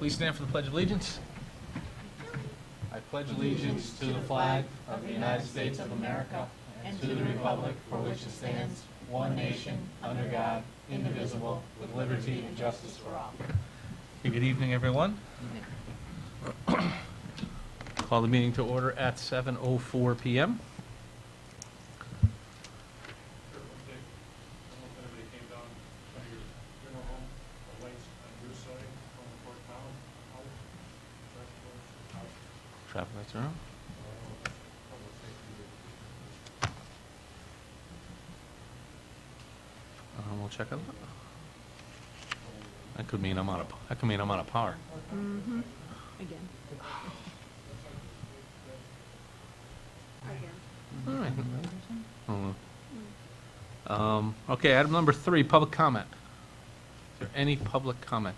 Please stand for the Pledge of Allegiance. I pledge allegiance to the flag of the United States of America and to the republic for which it stands, one nation, under God, indivisible, with liberty and justice for all. Good evening, everyone. Call the meeting to order at 7:04 p.m. Traffic lights are on. We'll check on that. That could mean I'm out of power. Mm-hmm. Again. All right. Okay, item number 3, public comment. Is there any public comment?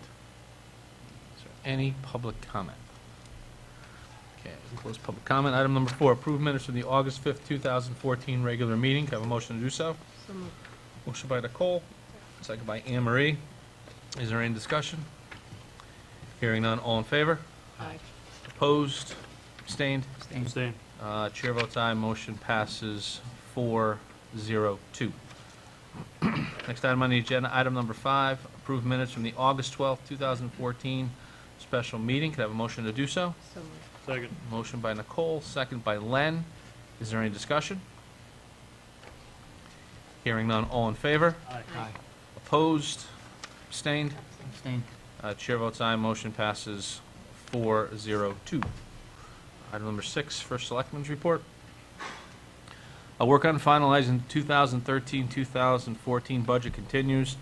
Is there any public comment? Okay, we'll close public comment. Item number 4, approve minutes from the August 5th, 2014 regular meeting. Can I have a motion to do so? So moved. Motion by Nicole, second by Anne Marie. Is there any discussion? Hearing none, all in favor? Aye. Opposed? Abstained? Abstain. Chair votes aye. Motion passes 4-0-2. Next item on the agenda, item number 5, approve minutes from the August 12th, 2014 special meeting. Could I have a motion to do so? So moved. Second. Motion by Nicole, second by Len. Is there any discussion? Hearing none, all in favor? Aye. Opposed? Abstained? Abstain. Chair votes aye. Motion passes 4-0-2. Item number 6, first Selectmen's report. Work on finalizing 2013-2014 budget continues.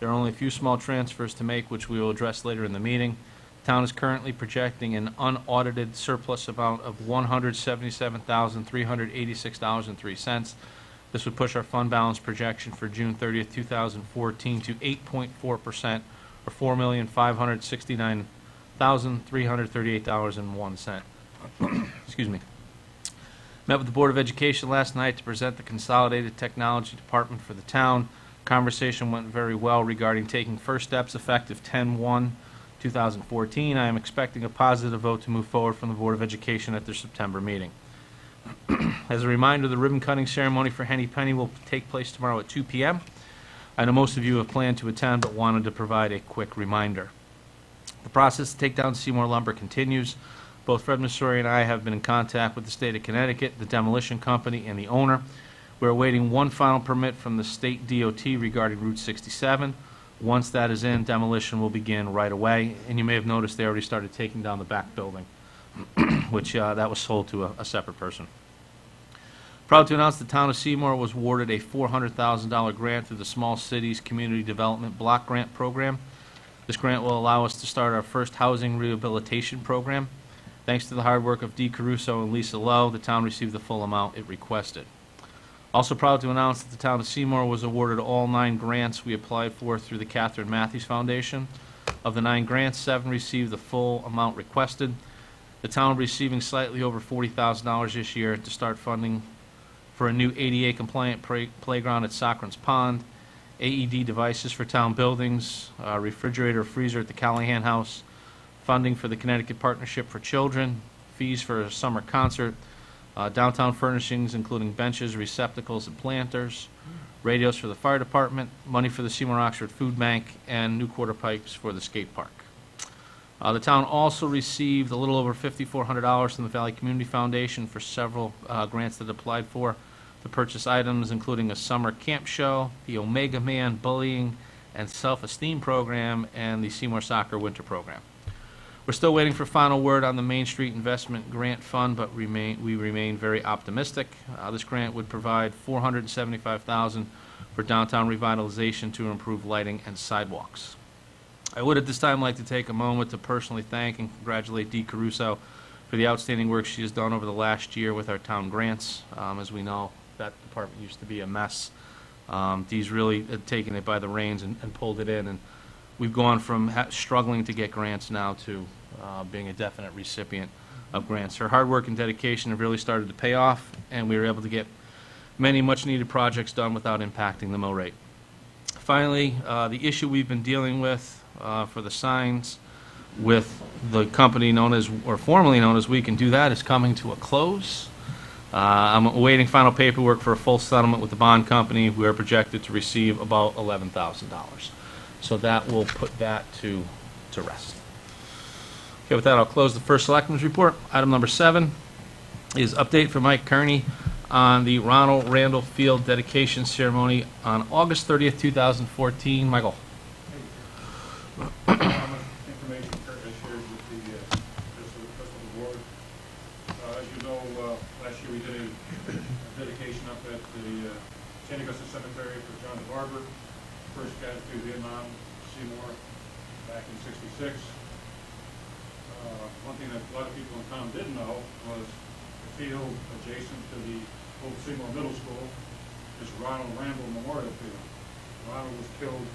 There are only a few small transfers to make, which we will address later in the meeting. Town is currently projecting an unaudited surplus amount of $177,386.03. This would push our fund balance projection for June 30th, 2014 to 8.4%, or $4,569,338.01. Excuse me. Met with the Board of Education last night to present the Consolidated Technology Department for the town. Conversation went very well regarding taking first steps effective 10/1/2014. I am expecting a positive vote to move forward from the Board of Education at their September meeting. As a reminder, the ribbon cutting ceremony for Henny Penny will take place tomorrow at 2 p.m. I know most of you have planned to attend, but wanted to provide a quick reminder. The process to take down Seymour Lumber continues. Both Fred Missouri and I have been in contact with the state of Connecticut, the demolition company, and the owner. We're awaiting one final permit from the state DOT regarding Route 67. Once that is in, demolition will begin right away. And you may have noticed they already started taking down the back building, which that was sold to a separate person. Proud to announce the town of Seymour was awarded a $400,000 grant through the Small Cities Community Development Block Grant Program. This grant will allow us to start our first housing rehabilitation program. Thanks to the hard work of Dee Caruso and Lisa Lowe, the town received the full amount it requested. Also proud to announce that the town of Seymour was awarded all 9 grants we applied for through the Catherine Matthews Foundation. Of the 9 grants, 7 received the full amount requested. The town receiving slightly over $40,000 this year to start funding for a new ADA-compliant playground at Sockrans Pond, AED devices for town buildings, refrigerator, freezer at the Callahan House, funding for the Connecticut Partnership for Children, fees for a summer concert, downtown furnishings including benches, receptacles, and planters, radios for the fire department, money for the Seymour Oxford Food Bank, and new quarter pipes for the skate park. The town also received a little over $5,400 from the Valley Community Foundation for several grants that it applied for to purchase items including a summer camp show, the Omega Man Bullying and Self-Esteem Program, and the Seymour Soccer Winter Program. We're still waiting for final word on the Main Street Investment Grant Fund, but we remain very optimistic. This grant would provide $475,000 for downtown revitalization to improve lighting and sidewalks. I would at this time like to take a moment to personally thank and congratulate Dee Caruso for the outstanding work she has done over the last year with our town grants. As we know, that department used to be a mess. Dee's really taken it by the reins and pulled it in, and we've gone from struggling to get grants now to being a definite recipient of grants. Her hard work and dedication have really started to pay off, and we were able to get many much-needed projects done without impacting the mill rate. Finally, the issue we've been dealing with for the signs with the company known as, or formerly known as We Can Do That, is coming to a close. I'm awaiting final paperwork for a full settlement with the bond company. We are projected to receive about $11,000. So that will put that to rest. Okay, with that, I'll close the first selectmen's report. Item number 7 is update from Mike Kearney on the Ronald Randall Field dedication ceremony on August 30th, 2014. Michael? Information Kurt has shared with the rest of the board. As you know, last year we did a dedication up at the St. Augustine Cemetery for John the Barber, first casualty of Vietnam, Seymour, back in '66. One thing that a lot of people in town didn't know was the field adjacent to the old Seymour Middle School is Ronald Randall Memorial Field. Ronald was killed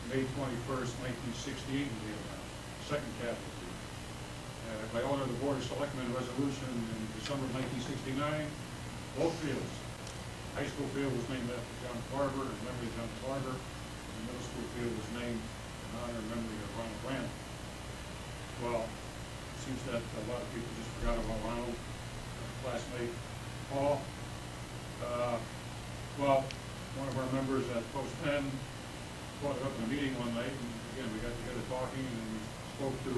May 21st, 1968 in Vietnam, second casualty. By order of the Board of Selectmen resolution in December of 1969, both fields, high school field was named after John Barber, in memory of John Barber, and the middle school field was named in honor and memory of Ronald Randall. Well, it seems that a lot of people just forgot about Ronald, classmate Paul. Well, one of our members at Post 10 brought it up in a meeting one night, and again, we got together talking, and we spoke to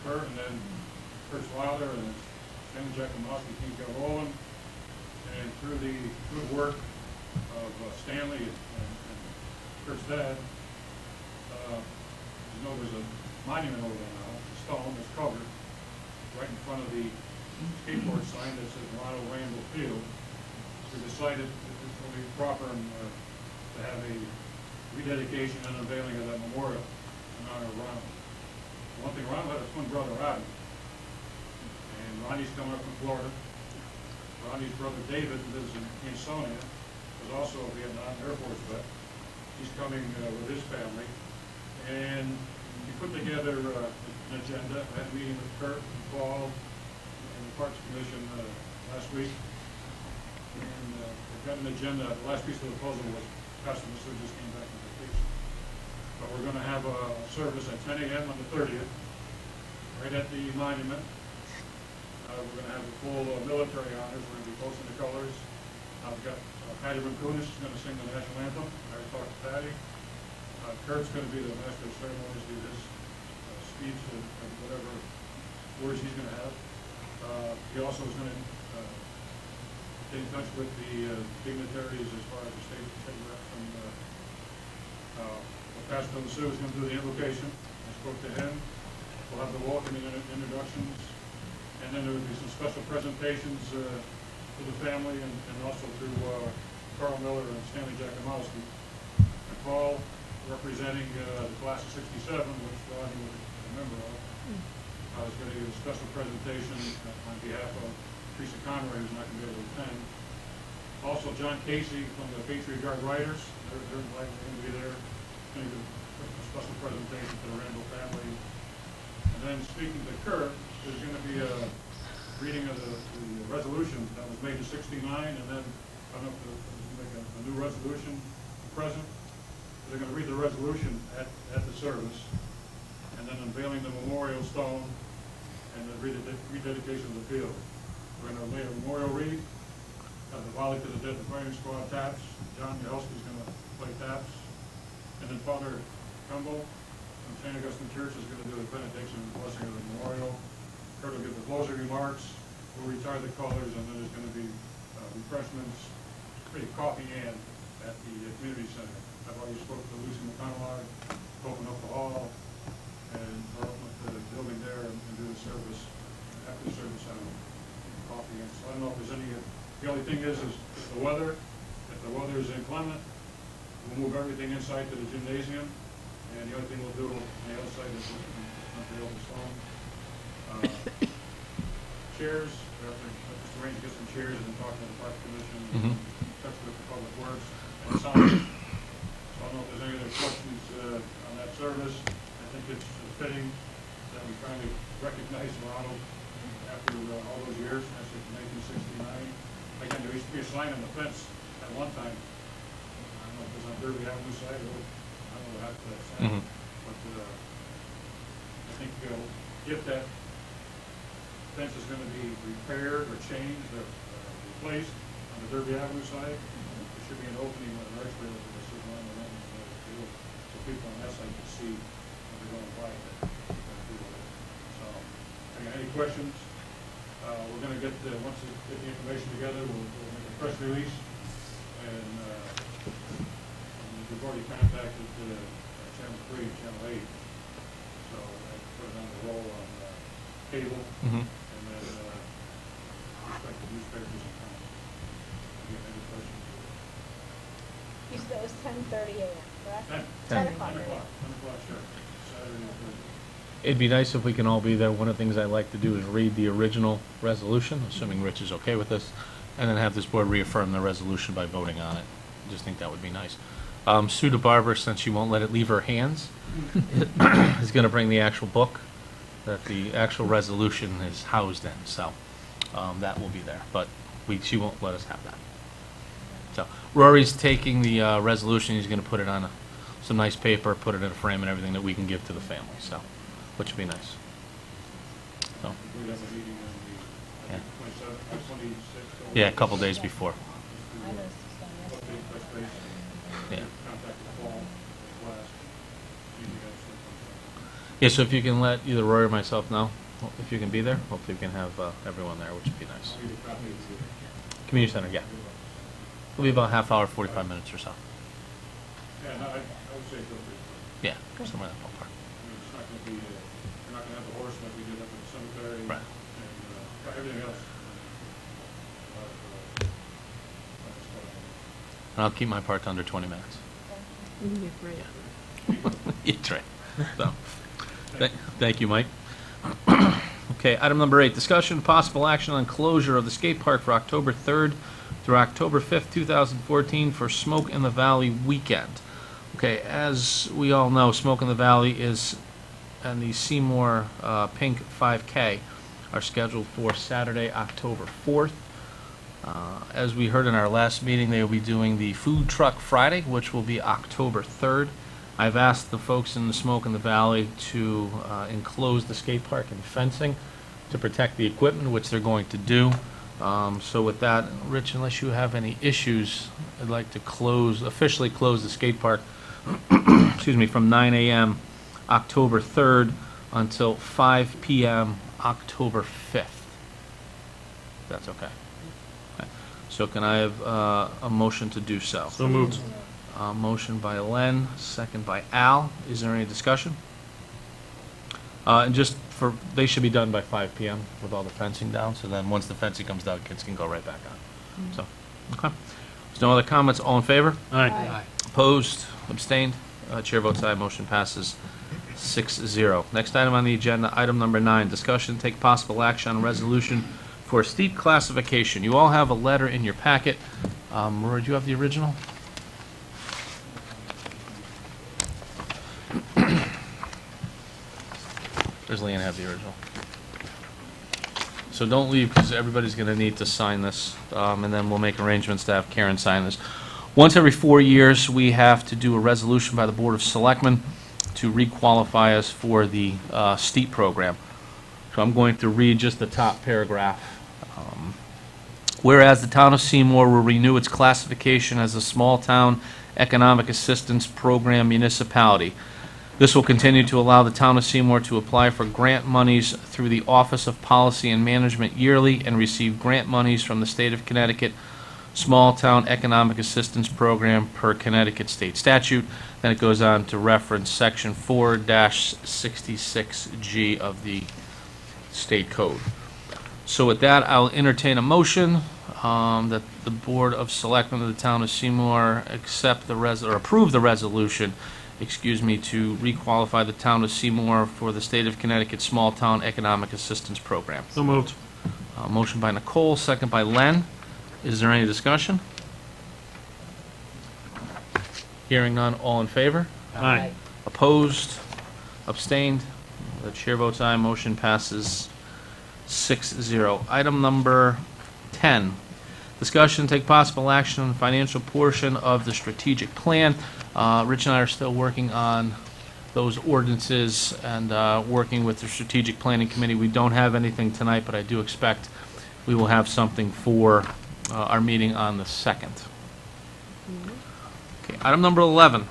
Kurt, and then Kurt's father, and Stanley Jackimowski, King Joe Rowland, and through the work of Stanley and Kurt's dad, you know, there's a monument over there now, a stone that's covered, right in front of the skateboard sign that says Ronald Randall Field. We decided that it would be proper to have a rededication and unveiling of that memorial in honor of Ronald. One thing, Ronald had a twin brother, Rodney, and Ronnie's coming up from Florida. Ronnie's brother David, who lives in Ansonia, was also a Vietnam Air Force vet. He's coming with his family, and we put together an agenda. I had a meeting with Kurt and Paul and the Parks Commission last week, and we've got an agenda. The last piece of the puzzle was customers who just came back from vacation. But we're going to have a service at 10 a.m. on the 30th, right at the monument. We're going to have the full military honors. We're going to be posting the colors. I've got Patty Rinkunis is going to sing the national anthem. I already talked to Patty. Kurt's going to be the master of ceremonies, do his speech and whatever words he's going to have. He also is going to get in touch with the dignitaries as far as the state rep from Pastor Sue is going to do the invocation. I spoke to him. We'll have the welcoming introductions, and then there will be some special presentations to the family and also to Carl Miller and Stanley Jackimowski. And Paul, representing the class of '67, which Rodney was a member of, is going to give a special presentation on behalf of Teresa Conroy, who's not going to be able to attend. Also, John Casey from the Patriot Guard Riders, they're invited to be there. Going to give a special presentation to the Randall family. And then speaking to Kurt, there's going to be a reading of the resolution that was made in '69, and then I don't know if they'll make a new resolution present. They're going to read the resolution at the service, and then unveiling the memorial stone and the rededication of the field. We're going to lay a memorial wreath, have the volley to the dead firing squad taps. John Yahelski's going to play taps. And then Father Cumble from St. Augustine Church is going to do the benediction and blessing of the memorial. Kurt will give the closing remarks. We'll retire the colors, and then there's going to be refreshments, pretty coffee and at the community center. I've already spoken to Lucy McConnell to open up the hall and open up the building there and do the service after the service on coffee. And so I don't know if there's any. The only thing is if the weather is inclement, we'll move everything inside to the gymnasium, and the other thing we'll do on the outside is unveil the stone. Chairs, we have to just arrange to get some chairs and then talk to the Park Commission, touch with the Public Works, and sign. So I don't know if there's any other questions on that service. I think it's fitting that we finally recognize Ronald after all those years, that's in 1969. Again, there used to be a sign on the fence at one time. I don't know if it was on Derby Avenue side or I don't know what happened to that sign. But I think if that fence is gonna be repaired or changed or replaced on the Derby Avenue side, there should be an opening with an archway that will sit on the end of the field, so people on that side can see when they're going by it. So, again, any questions? We're gonna get once we get the information together, we'll make a press release, and we've already contacted Channel 3 and Channel 8, so I put it on the roll on cable, Mhm. and then respective newspapers and comments. Again, any questions? You said it was 10:30 a.m., correct? 10 o'clock. 10 o'clock, sure, Saturday and Thursday. It'd be nice if we can all be there. One of the things I like to do is read the original resolution, assuming Rich is okay with this, and then have this board reaffirm the resolution by voting on it. I just think that would be nice. Sue DeBarber, since she won't let it leave her hands, is going to bring the actual book that the actual resolution is housed in, so that will be there. But she won't let us have that. So Rory's taking the resolution. He's going to put it on some nice paper, put it in a frame and everything that we can give to the family, so, which would be nice. So, We have a meeting on the, I think, 27th, 26th. yeah, a couple days before. I noticed this one yesterday. Touch base, Yeah. contact the fall, last, meeting guys. Yeah, so if you can let either Rory or myself know, if you can be there, hopefully we can have everyone there, which would be nice. I'll give you a copy of the. Community center, yeah. It'll be about a half hour, 45 minutes or so. Yeah, no, I would say feel free. Yeah, somewhere in that ballpark. I mean, it's not gonna be, you're not gonna have the horse like we did up at the cemetery. Right. And, everything else. And I'll keep my part to under 20 minutes. That's right. So, thank you, Mike. Okay, item number 8, discussion, possible action on closure of the skate park for October 3rd through October 5th, 2014 for Smoke in the Valley weekend. Okay, as we all know, Smoke in the Valley and the Seymour Pink 5K are scheduled for Saturday, October 4th. As we heard in our last meeting, they will be doing the Food Truck Friday, which will be October 3rd. I've asked the folks in the Smoke in the Valley to enclose the skate park and fencing to protect the equipment, which they're going to do. So with that, Rich, unless you have any issues, I'd like to officially close the skate park, excuse me, from 9 a.m. October 3rd until 5 p.m. October 5th. That's okay. Okay. So can I have a motion to do so? So moved. Motion by Len, second by Al. Is there any discussion? And they should be done by 5 p.m. with all the fencing down, so then once the fencing comes down, kids can go right back on. So, okay. There's no other comments, all in favor? Aye. Opposed, abstained? Chair votes aye, motion passes 6-0. Next item on the agenda, item number 9, discussion, take possible action on resolution for steep classification. You all have a letter in your packet. Rory, do you have the original? Does Leanne have the original? So don't leave, because everybody's going to need to sign this, and then we'll make arrangements to have Karen sign this. Once every 4 years, we have to do a resolution by the Board of Selectmen to requalify us for the STEEP program. So I'm going to read just the top paragraph. Whereas the town of Seymour will renew its classification as a small-town economic assistance program municipality. This will continue to allow the town of Seymour to apply for grant monies through the Office of Policy and Management yearly and receive grant monies from the state of Connecticut Small Town Economic Assistance Program per Connecticut state statute. Then it goes on to reference section 4-66G of the state code. So with that, I'll entertain a motion that the Board of Selectmen of the town of Seymour approve the resolution, to requalify the town of Seymour for the state of Connecticut Small Town Economic Assistance Program. So moved. Motion by Nicole, second by Len. Is there any discussion? Hearing none, all in favor? Aye. Opposed? Abstained? The chair votes aye, motion passes 6-0. Item number 10, discussion, take possible action on the financial portion of the strategic plan. Rich and I are still working on those ordinances and working with the strategic planning committee. We don't have anything tonight, but I do expect we will have something for our meeting on the 2nd. Okay, item number 11,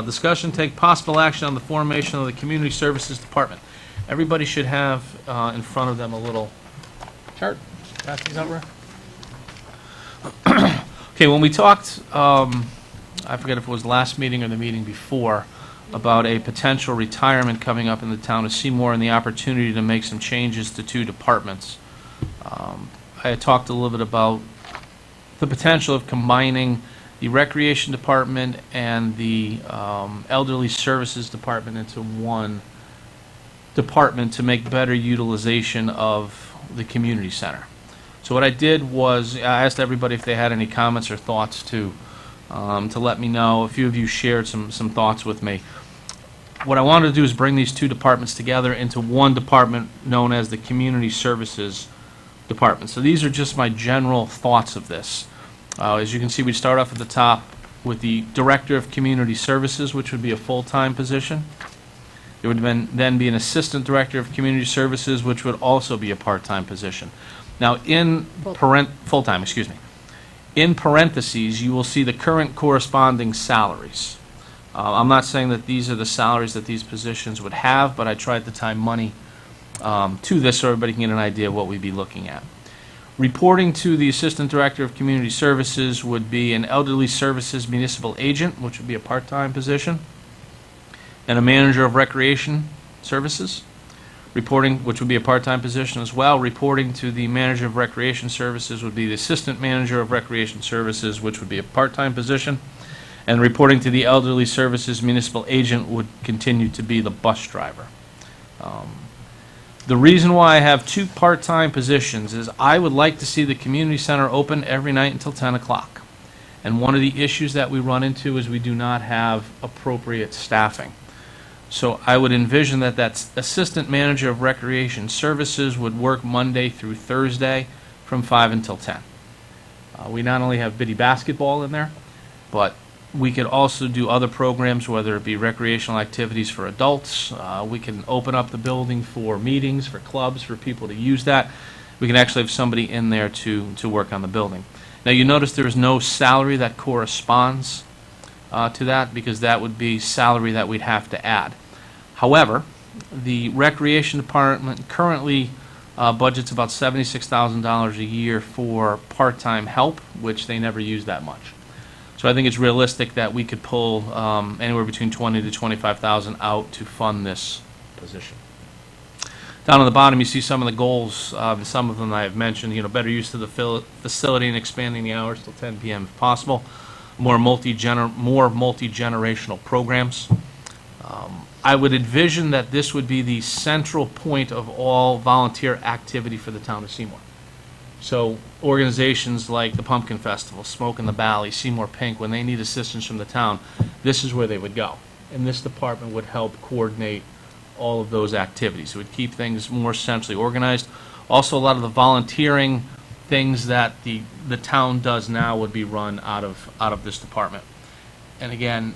discussion take possible action on the formation of the Community Services Department. Everybody should have in front of them a little chart. Pass these over. Okay, when we talked, I forget if it was last meeting or the meeting before, about a potential retirement coming up in the town of Seymour and the opportunity to make some changes to 2 departments. I had talked a little bit about the potential of combining the Recreation Department and the Elderly Services Department into one department to make better utilization of the community center. So what I did was, I asked everybody if they had any comments or thoughts to let me know. A few of you shared some thoughts with me. What I wanted to do is bring these 2 departments together into one department known as the Community Services Department. So these are just my general thoughts of this. As you can see, we start off at the top with the Director of Community Services, which would be a full-time position. There would then be an Assistant Director of Community Services, which would also be a part-time position. Now, in full-time, excuse me. In parentheses, you will see the current corresponding salaries. I'm not saying that these are the salaries that these positions would have, but I tried to tie money to this so everybody can get an idea of what we'd be looking at. Reporting to the Assistant Director of Community Services would be an Elderly Services Municipal Agent, which would be a part-time position, and a Manager of Recreation Services, reporting, which would be a part-time position as well. Reporting to the Manager of Recreation Services would be the Assistant Manager of Recreation Services, which would be a part-time position. And reporting to the Elderly Services Municipal Agent would continue to be the bus driver. The reason why I have 2 part-time positions is I would like to see the community center open every night until 10 o'clock. And one of the issues that we run into is we do not have appropriate staffing. So I would envision that that Assistant Manager of Recreation Services would work Monday through Thursday from 5 until 10. We not only have Biddy basketball in there, but we could also do other programs, whether it be recreational activities for adults. We can open up the building for meetings, for clubs, for people to use that. We can actually have somebody in there to work on the building. Now, you notice there is no salary that corresponds to that, because that would be salary that we'd have to add. However, the Recreation Department currently budgets about $76,000 a year for part-time help, which they never use that much. So I think it's realistic that we could pull anywhere between $20,000 to $25,000 out to fund this position. Down on the bottom, you see some of the goals, and some of them I have mentioned. Better use of the facility and expanding the hours till 10 p.m. if possible. More multi-generational programs. I would envision that this would be the central point of all volunteer activity for the town of Seymour. So organizations like the Pumpkin Festival, Smoke in the Valley, Seymour Pink, when they need assistance from the town, this is where they would go. And this department would help coordinate all of those activities. It would keep things more centrally organized. Also, a lot of the volunteering things that the town does now would be run out of this department. And again,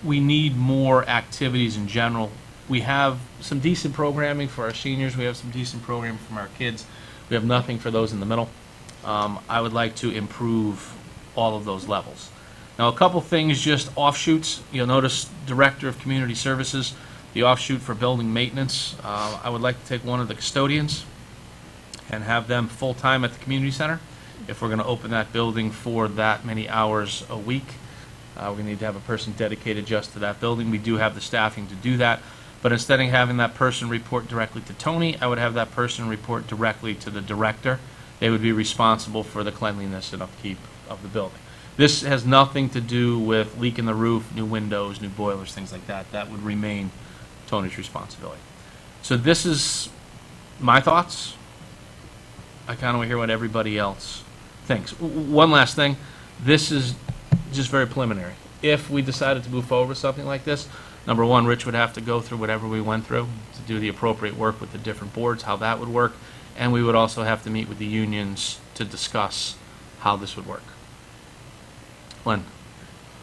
we need more activities in general. We have some decent programming for our seniors. We have some decent programming from our kids. We have nothing for those in the middle. I would like to improve all of those levels. Now, a couple things, just offshoots. You'll notice Director of Community Services, the offshoot for building maintenance. I would like to take one of the custodians and have them full-time at the community center. If we're going to open that building for that many hours a week, we need to have a person dedicated just to that building. We do have the staffing to do that. But instead of having that person report directly to Tony, I would have that person report directly to the director. They would be responsible for the cleanliness and upkeep of the building. This has nothing to do with leak in the roof, new windows, new boilers, things like that. That would remain Tony's responsibility. So this is my thoughts. I kind of want to hear what everybody else thinks. One last thing. This is just very preliminary. If we decided to move forward with something like this, number one, Rich would have to go through whatever we went through to do the appropriate work with the different boards, how that would work, and we would also have to meet with the unions to discuss how this would work. Len?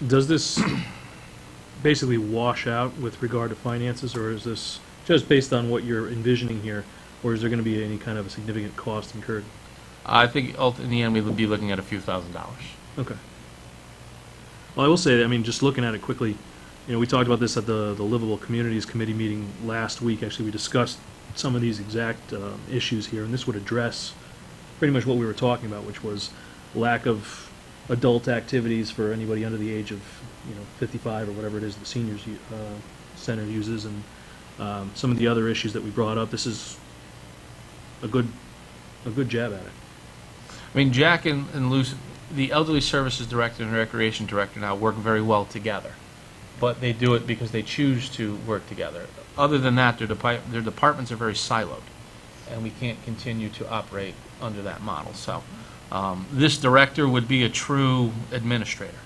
Does this basically wash out with regard to finances, or is this just based on what you're envisioning here, or is there going to be any kind of a significant cost incurred? I think in the end, we would be looking at a few $1,000s. Okay. Well, I will say, I mean, just looking at it quickly, we talked about this at the Livable Communities Committee meeting last week. Actually, we discussed some of these exact issues here, and this would address pretty much what we were talking about, which was lack of adult activities for anybody under the age of 55 or whatever it is the seniors center uses, and some of the other issues that we brought up. This is a good jab at it. I mean, Jack and Lucy, the Elderly Services Director and Recreation Director now work very well together, but they do it because they choose to work together. Other than that, their departments are very siloed, and we can't continue to operate under that model. So this director would be a true administrator,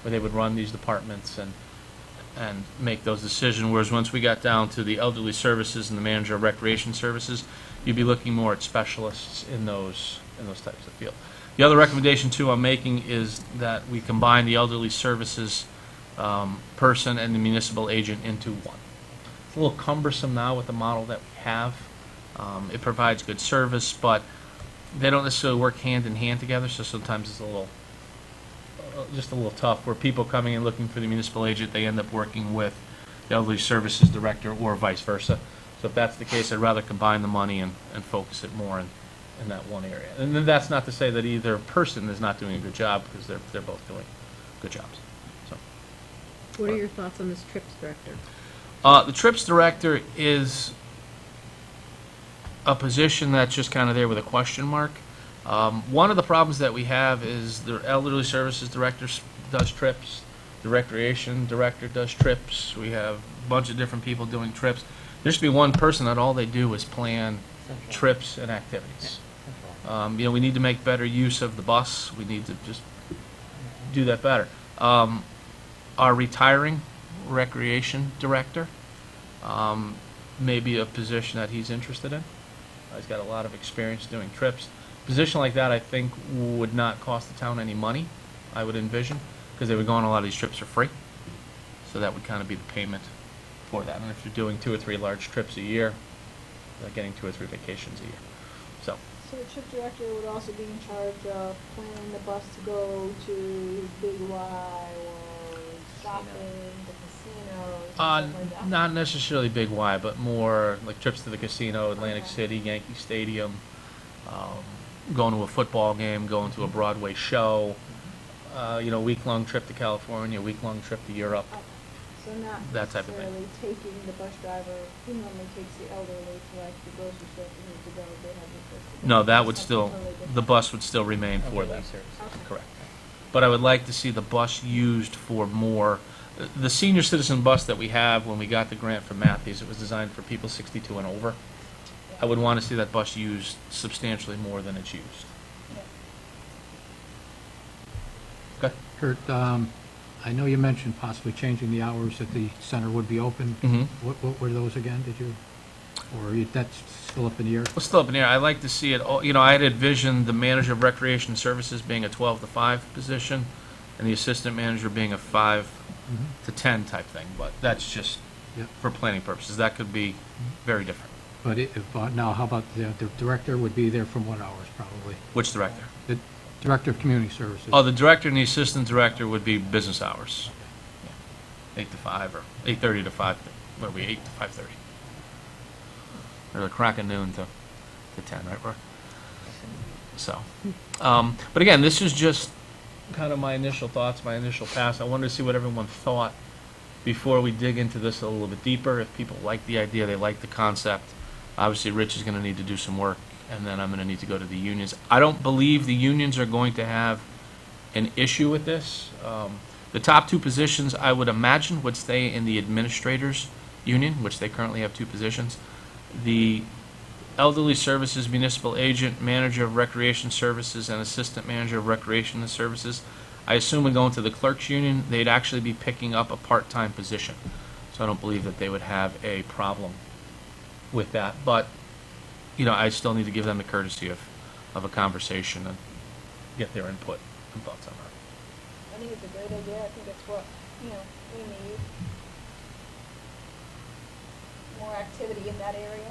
where they would run these departments and make those decisions, whereas once we got down to the Elderly Services and the Manager of Recreation Services, you'd be looking more at specialists in those types of field. The other recommendation, too, I'm making is that we combine the Elderly Services person and the municipal agent into one. It's a little cumbersome now with the model that we have. It provides good service, but they don't necessarily work hand in hand together, so sometimes it's just a little tough, where people coming in looking for the municipal agent, they end up working with the Elderly Services Director or vice versa. So if that's the case, I'd rather combine the money and focus it more in that one area. And then that's not to say that either person is not doing a good job, because they're both doing good jobs. So, What are your thoughts on this TRIPS director? the TRIPS Director is a position that's just kind of there with a question mark. One of the problems that we have is the Elderly Services Director does trips, the Recreation Director does trips, we have a bunch of different people doing trips. There should be one person that all they do is plan trips and activities. We need to make better use of the bus. We need to just do that better. Our retiring Recreation Director may be a position that he's interested in. He's got a lot of experience doing trips. A position like that, I think, would not cost the town any money, I would envision, because they would go on a lot of these trips for free. So that would kind of be the payment for that. And if you're doing 2 or 3 large trips a year, they're getting 2 or 3 vacations a year. So the trip director would also be in charge of planning the bus to go to Big Y or shopping, the casino, stuff like that? not necessarily Big Y, but more like trips to the casino, Atlantic City, Yankee Stadium, going to a football game, going to a Broadway show, week-long trip to California, week-long trip to Europe. Okay. So not That type of thing. necessarily taking the bus driver who normally takes the elderly to like the grocery store if they need to go, they have the first. No, that would Something still, totally different. the bus would still remain for them. Okay. Correct. But I would like to see the bus used for more, the senior citizen bus that we have, when we got the grant from Matthews, it was designed for people 62 and over. I would want to see that bus used substantially more than it's used. Okay. Kurt, I know you mentioned possibly changing the hours that the center would be open. Mm-hmm. What were those again, that's still up in the air? Well, still up in the air. I like to see it, I had envisioned the manager of recreation services being a 12 to 5 position, and the assistant manager being a 5 to 10 type thing, but that's just Yep. for planning purposes. That could be very different. But now, how about the director would be there from what hours, probably? Which director? The director of community services. Oh, the director and the assistant director would be business hours. 8 to 5 or 8:30 to 5. What are we, 8 to 5:30? Or the crack of noon to 10, right, Roy? So, but again, this is just kind of my initial thoughts, my initial pass. I wanted to see what everyone thought before we dig into this a little bit deeper. If people like the idea, they like the concept. Obviously, Rich is going to need to do some work, and then I'm going to need to go to the unions. I don't believe the unions are going to have an issue with this. The top 2 positions, I would imagine, would stay in the administrators union, which they currently have 2 positions. The Elderly Services Municipal Agent, Manager of Recreation Services, and Assistant Manager of Recreation Services, I assume would go into the clerks union. They'd actually be picking up a part-time position. So I don't believe that they would have a problem with that. But, I still need to give them the courtesy of a conversation and get their input and thoughts on that. I think it's a great idea. I think it's what, we need. more activity in that area?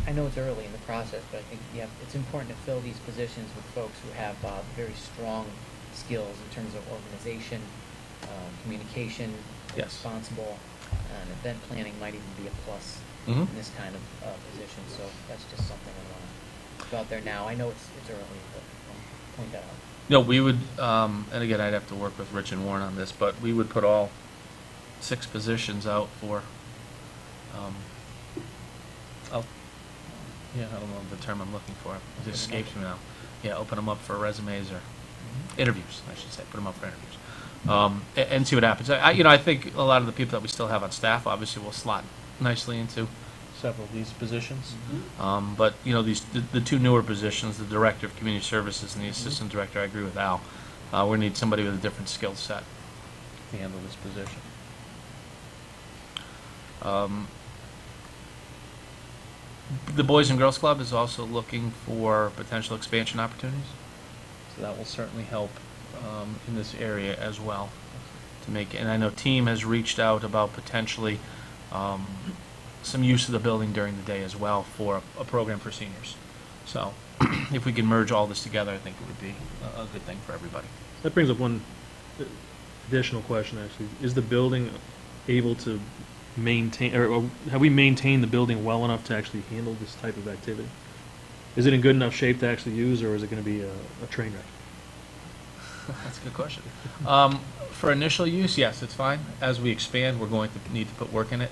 I know it's early in the process, but I think, yeah, it's important to fill these positions with folks who have very strong skills in terms of organization, communication, Yes. responsible, and event planning might even be a plus Mhm. in this kind of position. So that's just something I want to put out there now. I know it's early, but I'll point that out. No, we would, and again, I'd have to work with Rich and Warren on this, but we would put all 6 positions out for, yeah, I don't know the term I'm looking for. It just escapes me now. Yeah, open them up for resumes or interviews, I should say, put them up for interviews. And see what happens. I think a lot of the people that we still have on staff obviously will slot nicely into several of these positions. But, the 2 newer positions, the Director of Community Services and the Assistant Director, I agree with Al. We need somebody with a different skill set to handle this position. The Boys and Girls Club is also looking for potential expansion opportunities. So that will certainly help in this area as well. And I know Team has reached out about potentially some use of the building during the day as well for a program for seniors. So if we can merge all this together, I think it would be a good thing for everybody. That brings up one additional question, actually. Is the building able to maintain, or have we maintained the building well enough to actually handle this type of activity? Is it in good enough shape to actually use, or is it going to be a train wreck? That's a good question. For initial use, yes, it's fine. As we expand, we're going to need to put work in it.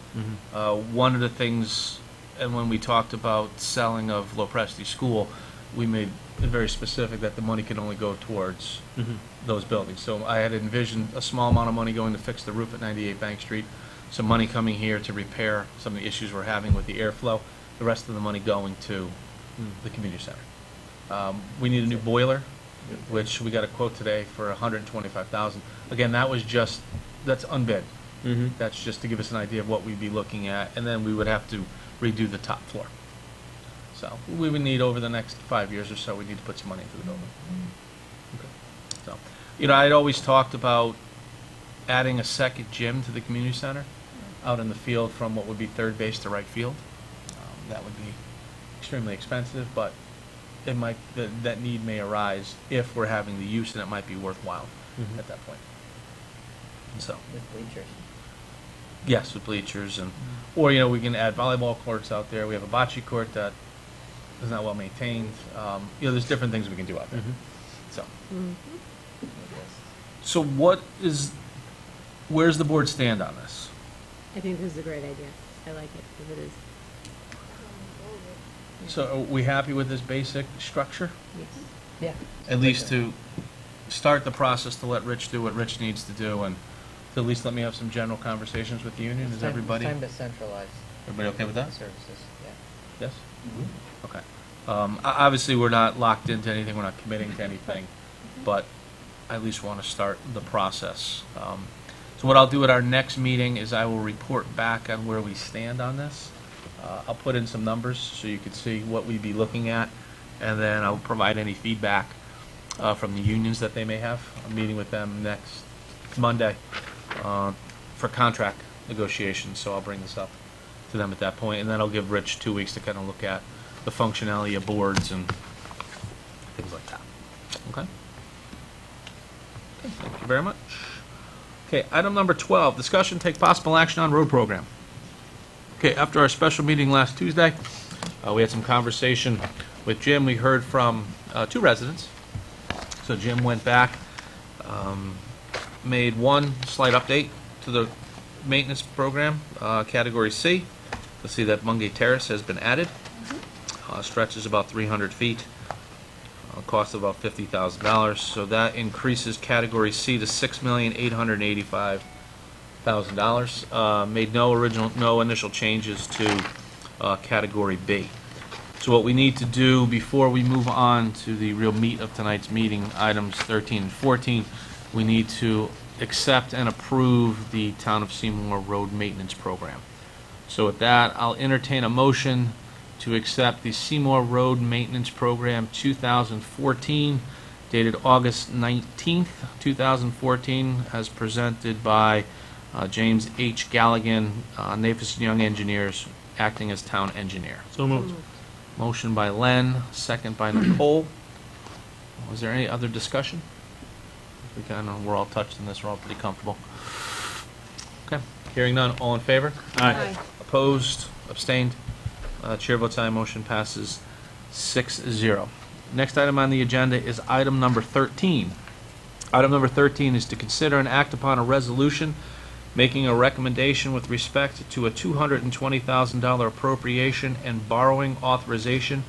One of the things, and when we talked about selling of Lopresti School, we made it very specific that the money can only go towards those buildings. So I had envisioned a small amount of money going to fix the roof at 98 Bank Street, some money coming here to repair some of the issues we're having with the airflow, the rest of the money going to the community center. We need a new boiler, which we got a quote today for $125,000. Again, that's unbid. That's just to give us an idea of what we'd be looking at, and then we would have to redo the top floor. So we would need, over the next 5 years or so, we need to put some money into the building. So, I'd always talked about adding a second gym to the community center out in the field from what would be third base to right field. That would be extremely expensive, but that need may arise if we're having the use, and it might be worthwhile at that point. So, With bleachers. yes, with bleachers, or we can add volleyball courts out there. We have a bocce court that is not well maintained. There's different things we can do out there. So, so where's the board stand on this? I think this is a great idea. I like it, if it is. So are we happy with this basic structure? Yes. Yeah. At least to start the process, to let Rich do what Rich needs to do, and to at least let me have some general conversations with the union. Is everybody Time to centralize okay with that? the services, yeah. Yes? Okay. Obviously, we're not locked into anything, we're not committing to anything, but I at least want to start the process. So what I'll do at our next meeting is I will report back on where we stand on this. I'll put in some numbers so you can see what we'd be looking at, and then I'll provide any feedback from the unions that they may have. I'm meeting with them next Monday for contract negotiations, so I'll bring this up to them at that point, and then I'll give Rich 2 weeks to kind of look at the functionality of boards and things like that. Okay? Thank you very much. Okay, item number 12, discussion, take possible action on road program. Okay, after our special meeting last Tuesday, we had some conversation with Jim. We heard from 2 residents. So Jim went back, made one slight update to the maintenance program, Category C. You'll see that Bungay Terrace has been added. Stretches about 300 feet. Cost of about $50,000. So that increases Category C to $6,885,000. Made no initial changes to Category B. So what we need to do before we move on to the real meat of tonight's meeting, items 13 and 14, we need to accept and approve the Town of Seymour Road Maintenance Program. So with that, I'll entertain a motion to accept the Seymour Road Maintenance Program 2014-01 dated August 19th, 2014, as presented by James H. Galligan, Nafis Young Engineers, acting as town engineer. So moved. Motion by Len, second by Nicole. Was there any other discussion? We're all touched on this, we're all pretty comfortable. Okay, hearing none, all in favor? Aye. Opposed, abstained, chair votes aye, motion passes 6-0. Next item on the agenda is item number 13. Item number 13 is to consider and act upon a resolution making a recommendation with respect to a $220,000 appropriation and borrowing authorization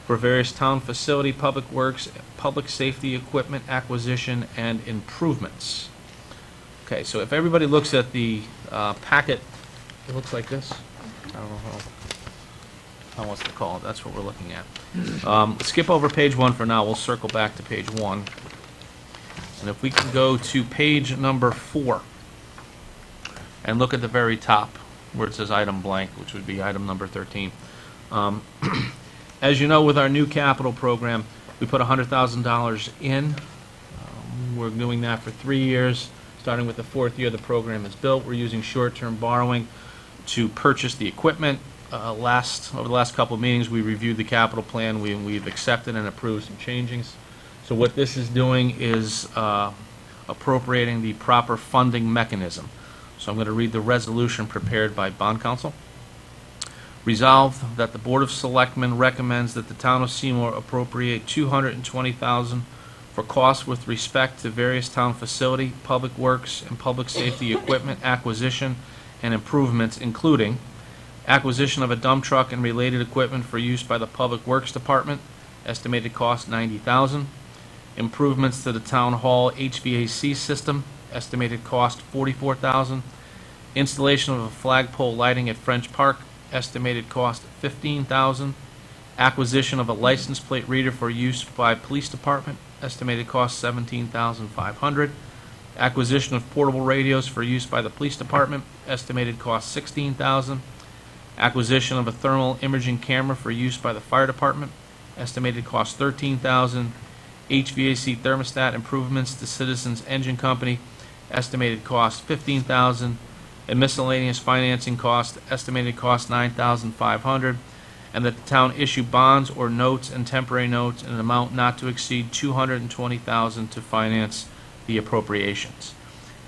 for various town facility, public works, public safety equipment acquisition, and improvements. Okay, so if everybody looks at the packet, it looks like this. I don't know how else to call it. That's what we're looking at. Skip over page 1 for now. We'll circle back to page 1. And if we can go to page number 4 and look at the very top where it says item blank, which would be item number 13. As you know, with our new capital program, we put $100,000 in. We're doing that for 3 years. Starting with the 4th year the program is built, we're using short-term borrowing to purchase the equipment. Over the last couple of meetings, we reviewed the capital plan. We've accepted and approved some changings. So what this is doing is appropriating the proper funding mechanism. So I'm going to read the resolution prepared by bond counsel. Resolved that the Board of Selectmen recommends that the town of Seymour appropriate $220,000 for costs with respect to various town facility, public works, and public safety equipment acquisition and improvements, including acquisition of a dump truck and related equipment for use by the Public Works Department, estimated cost $90,000. Improvements to the Town Hall HVAC system, estimated cost $44,000. Installation of a flagpole lighting at French Park, estimated cost $15,000. Acquisition of a license plate reader for use by Police Department, estimated cost $17,500. Acquisition of portable radios for use by the Police Department, estimated cost $16,000. Acquisition of a thermal imaging camera for use by the Fire Department, estimated cost $13,000. HVAC thermostat improvements to Citizens Engine Company, estimated cost $15,000. And miscellaneous financing cost, estimated cost $9,500. And that the town issue bonds or notes and temporary notes in an amount not to exceed $220,000 to finance the appropriations.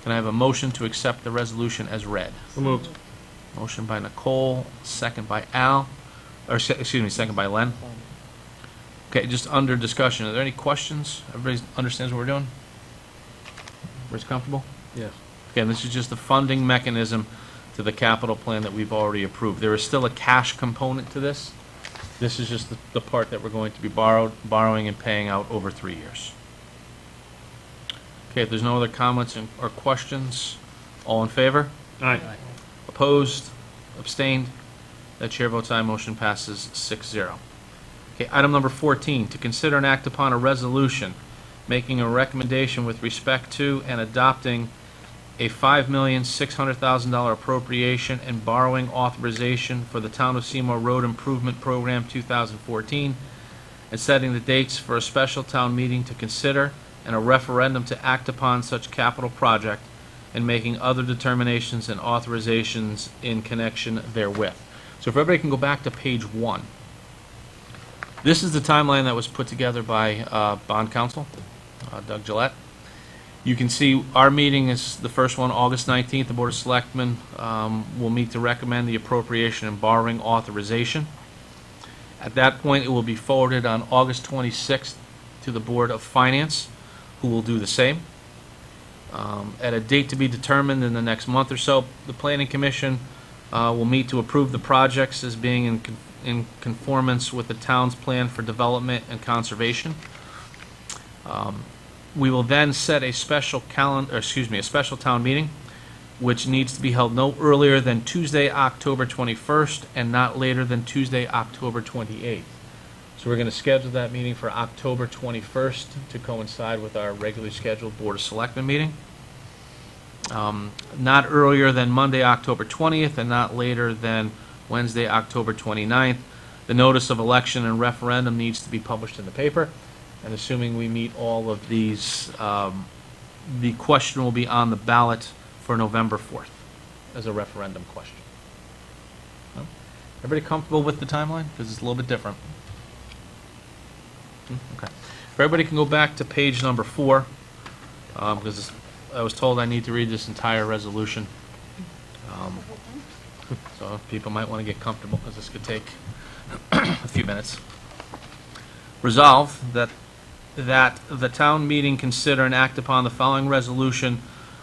Can I have a motion to accept the resolution as read? So moved. Motion by Nicole, second by Al, or excuse me, second by Len. Okay, just under discussion, are there any questions? Everybody understands what we're doing? Everybody's comfortable? Yes. Again, this is just the funding mechanism to the capital plan that we've already approved. There is still a cash component to this. This is just the part that we're going to be borrowing and paying out over 3 years. Okay, if there's no other comments or questions, all in favor? Aye. Opposed? Abstained? That chair votes aye, motion passes 6-0. Okay, item number 14, to consider and act upon a resolution making a recommendation with respect to and adopting a $5,600,000 appropriation and borrowing authorization for the Town of Seymour Road Improvement Program 2014, and setting the dates for a special town meeting to consider and a referendum to act upon such capital project, and making other determinations and authorizations in connection therewith. So if everybody can go back to page 1. This is the timeline that was put together by bond counsel, Doug Gillette. You can see our meeting is the first one, August 19th. The Board of Selectmen will meet to recommend the appropriation and borrowing authorization. At that point, it will be forwarded on August 26th to the Board of Finance, who will do the same. At a date to be determined in the next month or so, the Planning Commission will meet to approve the projects as being in conformance with the town's plan for development and conservation. We will then set a special town meeting, which needs to be held no earlier than Tuesday, October 21st, and not later than Tuesday, October 28th. So we're going to schedule that meeting for October 21st to coincide with our regularly scheduled Board of Selectmen meeting. Not earlier than Monday, October 20th, and not later than Wednesday, October 29th. The notice of election and referendum needs to be published in the paper. And assuming we meet all of these, the question will be on the ballot for November 4th as a referendum question. No? Everybody comfortable with the timeline? Because it's a little bit different. Okay. If everybody can go back to page number 4, because I was told I need to read this entire resolution. So people might want to get comfortable, because this could take a few minutes. Resolve that the town meeting consider and act upon the following resolution,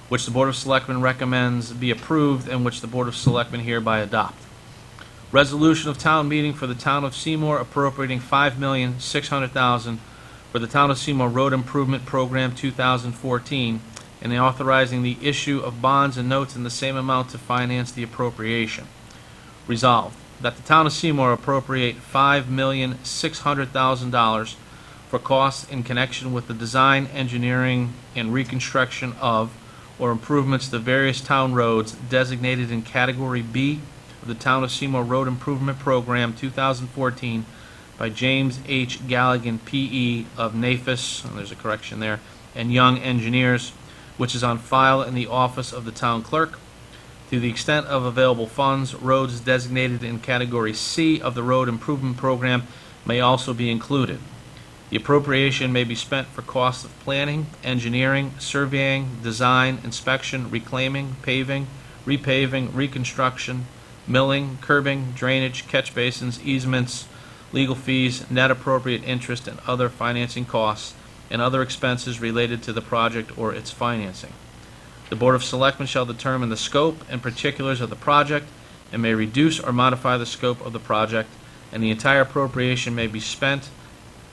which the Board of Selectmen recommends be approved and which the Board of Selectmen hereby adopt. Resolution of town meeting for the town of Seymour appropriating $5,600,000 for the town of Seymour Road Improvement Program 2014 and authorizing the issue of bonds and notes in the same amount to finance the appropriation. Resolved that the town of Seymour appropriate $5,600,000 for costs in connection with the design, engineering, and reconstruction of or improvements to various town roads designated in Category B of the Town of Seymour Road Improvement Program 2014 by James H. Galligan, P.E. of NAFIS, and there's a correction there, and Young Engineers, which is on file in the office of the town clerk. To the extent of available funds, roads designated in Category C of the Road Improvement Program may also be included. The appropriation may be spent for costs of planning, engineering, surveying, design, inspection, reclaiming, paving, repaving, reconstruction, milling, curbing, drainage, catch basins, easements, legal fees, net appropriate interest, and other financing costs, and other expenses related to the project or its financing. The Board of Selectmen shall determine the scope and particulars of the project and may reduce or modify the scope of the project, and the entire appropriation may be spent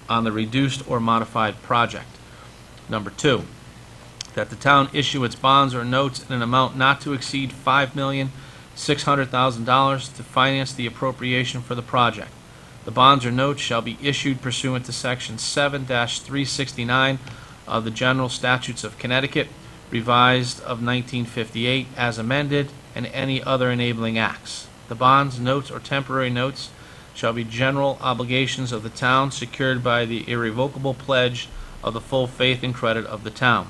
on the reduced or modified project. Number 2, that the town issue its bonds or notes in an amount not to exceed $5,600,000 to finance the appropriation for the project. The bonds or notes shall be issued pursuant to Section 7-369 of the General Statutes of Connecticut, revised of 1958, as amended, and any other enabling acts. The bonds, notes, or temporary notes shall be general obligations of the town secured by the irrevocable pledge of the full faith and credit of the town.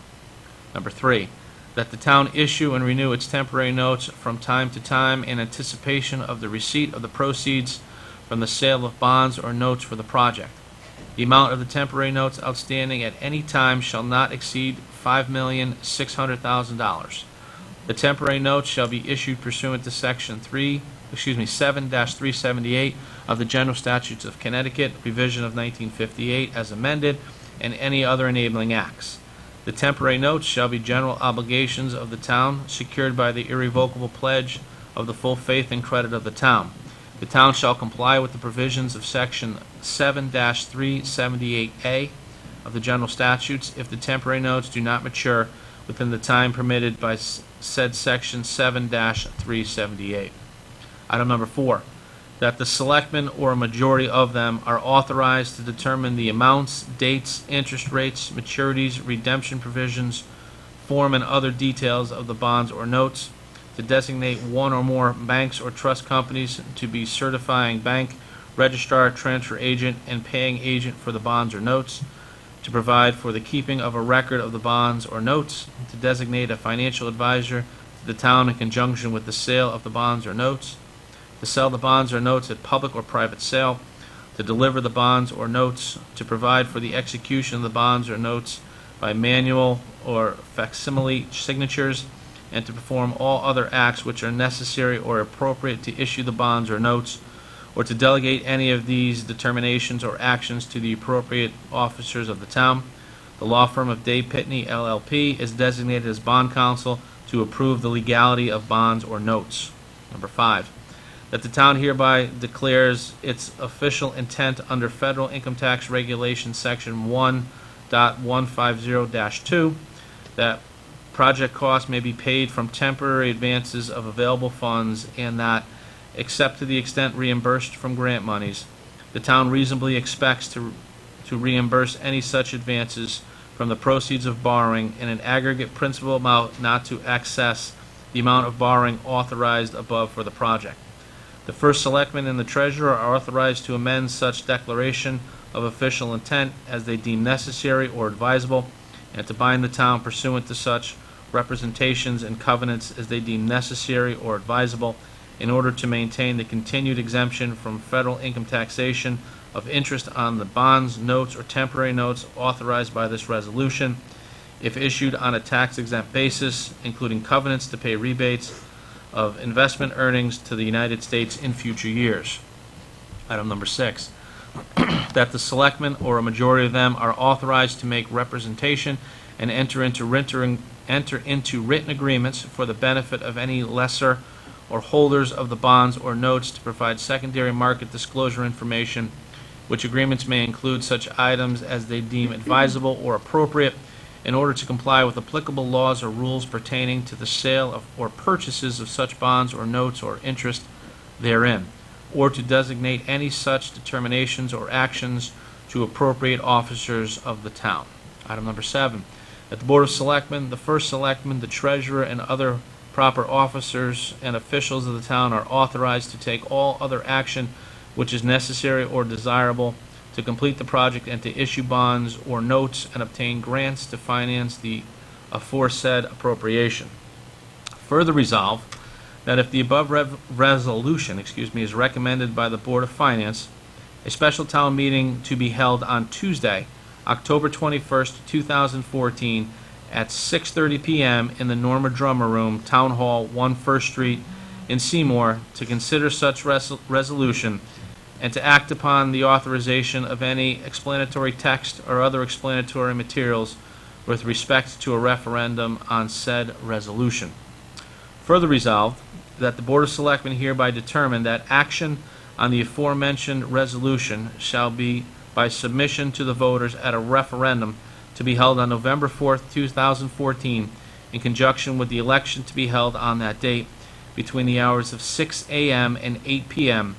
Number 3, that the town issue and renew its temporary notes from time to time in anticipation of the receipt of the proceeds from the sale of bonds or notes for the project. The amount of the temporary notes outstanding at any time shall not exceed $5,600,000. The temporary notes shall be issued pursuant to Section 7-378 of the General Statutes of Connecticut, revision of 1958, as amended, and any other enabling acts. The temporary notes shall be general obligations of the town, secured by the irrevocable pledge of the full faith and credit of the town. The town shall comply with the provisions of Section 7-378A of the General Statutes if the temporary notes do not mature within the time permitted by said Section 7-378. Item number 4, that the selectmen or a majority of them are authorized to determine the amounts, dates, interest rates, maturities, redemption provisions, form, and other details of the bonds or notes, to designate one or more banks or trust companies to be certifying bank, registrar, transfer agent, and paying agent for the bonds or notes, to provide for the keeping of a record of the bonds or notes, to designate a financial advisor to the town in conjunction with the sale of the bonds or notes, to sell the bonds or notes at public or private sale, to deliver the bonds or notes, to provide for the execution of the bonds or notes by manual or facsimile signatures, and to perform all other acts which are necessary or appropriate to issue the bonds or notes, or to delegate any of these determinations or actions to the appropriate officers of the town. The law firm of Day Pitney LLP is designated as bond counsel to approve the legality of bonds or notes. Number 5, that the town hereby declares its official intent under Federal Income Tax Regulation Section 1.150-2 that project costs may be paid from temporary advances of available funds, and that, except to the extent reimbursed from grant monies, the town reasonably expects to reimburse any such advances from the proceeds of borrowing in an aggregate principal amount not to excess the amount of borrowing authorized above for the project. The first selectman and the treasurer are authorized to amend such declaration of official intent as they deem necessary or advisable, and to bind the town pursuant to such representations and covenants as they deem necessary or advisable in order to maintain the continued exemption from federal income taxation of interest on the bonds, notes, or temporary notes authorized by this resolution, if issued on a tax-exempt basis, including covenants to pay rebates of investment earnings to the United States in future years. Item number 6, that the selectmen or a majority of them are authorized to make representation and enter into written agreements for the benefit of any lessor or holders of the bonds or notes to provide secondary market disclosure information, which agreements may include such items as they deem advisable or appropriate in order to comply with applicable laws or rules pertaining to the sale of or purchases of such bonds or notes or interest therein, or to designate any such determinations or actions to appropriate officers of the town. Item number 7, that the Board of Selectmen, the first selectman, the treasurer, and other proper officers and officials of the town are authorized to take all other action which is necessary or desirable to complete the project and to issue bonds or notes and obtain grants to finance the aforesaid appropriation. Further resolve that if the above resolution, is recommended by the Board of Finance, a special town meeting to be held on Tuesday, October 21st, 2014, at 6:30 p.m. in the Norma Drummer Room, Town Hall, 1 First Street, in Seymour, to consider such resolution and to act upon the authorization of any explanatory text or other explanatory materials with respect to a referendum on said resolution. Further resolved, that the Board of Selectmen hereby determine that action on the aforementioned resolution shall be by submission to the voters at a referendum to be held on November 4th, 2014, in conjunction with the election to be held on that date between the hours of 6 a.m. and 8 p.m.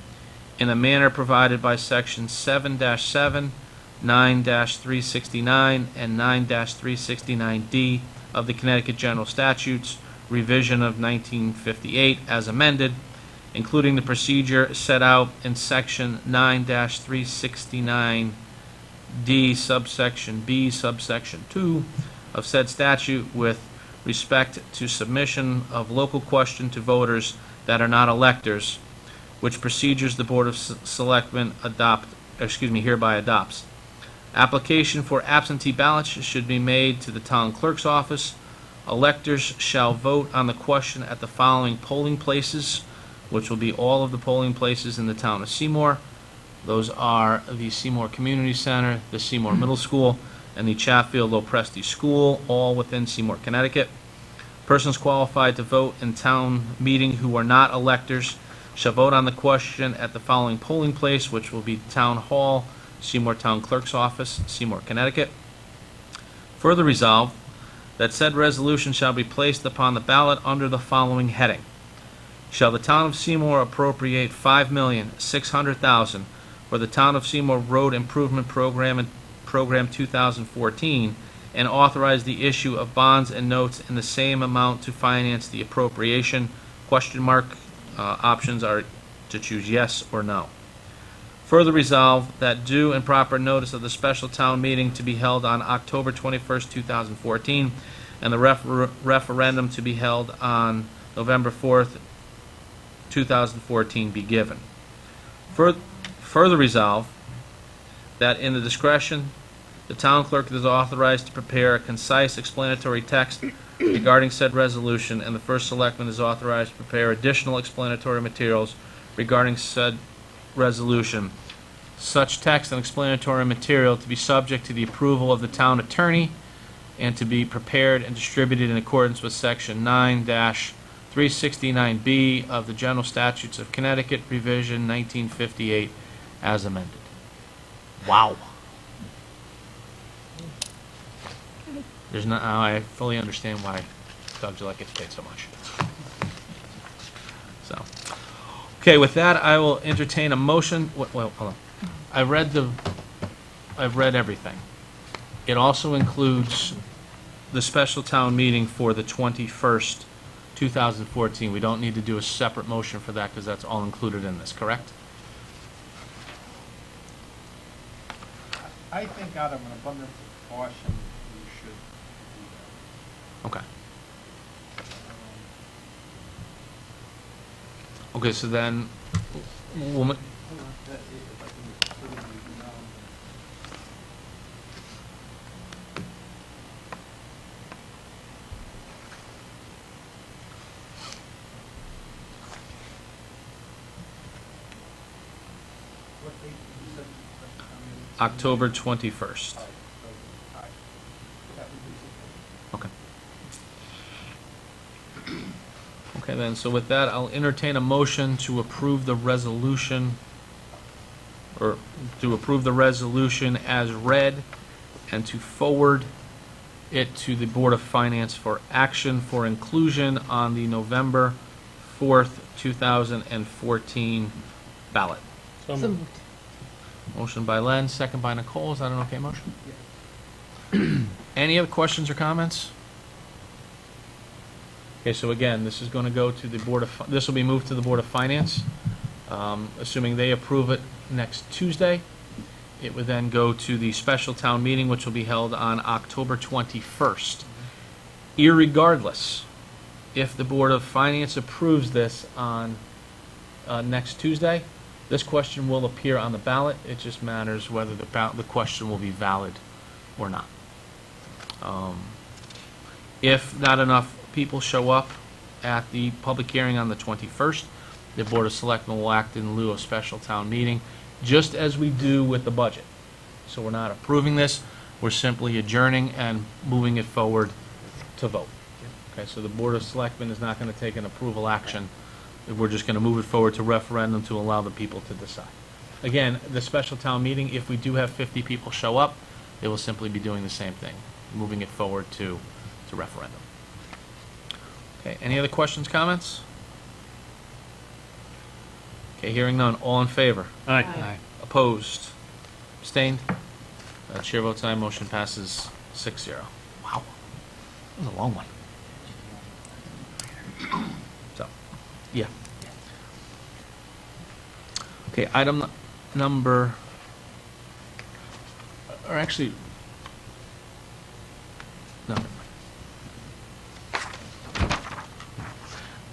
in a manner provided by Section 7-7, 9-369, and 9-369D of the Connecticut General Statutes, revision of 1958, as amended, including the procedure set out in Section 9-369D, subsection B, subsection 2 of said statute with respect to submission of local question to voters that are not electors, which procedures the Board of Selectmen hereby adopts. Application for absentee ballots should be made to the town clerk's office. Electors shall vote on the question at the following polling places, which will be all of the polling places in the town of Seymour. Those are the Seymour Community Center, the Seymour Middle School, and the Chatfield Lopresti School, all within Seymour, Connecticut. Persons qualified to vote in town meeting who are not electors shall vote on the question at the following polling place, which will be Town Hall, Seymour Town Clerk's Office, Seymour, Connecticut. Further resolved, that said resolution shall be placed upon the ballot under the following heading. Shall the town of Seymour appropriate $5,600,000 for the town of Seymour Road Improvement Program and Program 2014, and authorize the issue of bonds and notes in the same amount to finance the appropriation? Options are to choose yes or no. Further resolved, that due and proper notice of the special town meeting to be held on October 21st, 2014, and the referendum to be held on November 4th, 2014 be given. Further resolved, that in the discretion, the town clerk is authorized to prepare a concise explanatory text regarding said resolution, and the first selectman is authorized to prepare additional explanatory materials regarding said resolution. Such text and explanatory material to be subject to the approval of the town attorney and to be prepared and distributed in accordance with Section 9-369B of the General Statutes of Connecticut, revision 1958, as amended. Wow. There's not. I fully understand why Doug Gillette gets paid so much. So, okay. With that, I will entertain a motion. Well, hold on. I've read everything. It also includes the special town meeting for the 21st, 2014. We don't need to do a separate motion for that because that's all included in this. Correct? I think out of an abundance of caution, we should do Okay. that. Okay, so then, we'll ma- Hold on, if I can put it in, what date you said? October 21st. All right. That would be sufficient. Okay. Okay, then, so with that, I'll entertain a motion to approve the resolution, or to approve the resolution as read, and to forward it to the Board of Finance for action for inclusion on the November 4th, 2014 ballot. So So moved. moved. Motion by Len, second by Nicole. Is that an okay motion? Any other questions or comments? Okay, so again, this is going to go to the Board of, this will be moved to the Board of Finance. Assuming they approve it next Tuesday, it would then go to the special town meeting, which will be held on October 21st. Irregardless, if the Board of Finance approves this on next Tuesday, this question will appear on the ballot. It just matters whether the question will be valid or not. If not enough people show up at the public hearing on the 21st, the Board of Selectmen will act in lieu of special town meeting, just as we do with the budget. So we're not approving this, we're simply adjourning and moving it forward to vote. Okay, so the Board of Selectmen is not going to take an approval action. We're just going to move it forward to referendum to allow the people to decide. Again, the special town meeting, if we do have 50 people show up, they will simply be doing the same thing, moving it forward to referendum. Okay, any other questions, comments? Okay, hearing none. All in favor? Aye. Aye. Opposed? Abstained? Chair votes aye. Motion passes 6-0. Wow. That was a long one. So, yeah. Okay, item number, or actually, no.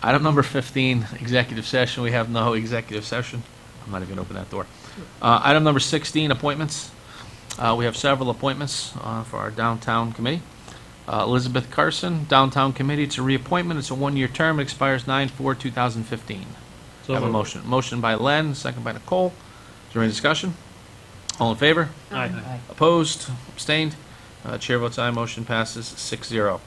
Item number 15, executive session. We have no executive session. I'm not even going to open that door. Item number 16, appointments. We have several appointments for our downtown committee. Elizabeth Carson, Downtown Committee. It's a reappointment. It's a one-year term. It expires 9/4/2015. So Have a moved. motion. Motion by Len, second by Nicole. Is there any discussion? All in favor? Aye. Aye. Opposed? Abstained? Chair votes aye. Motion passes 6-0.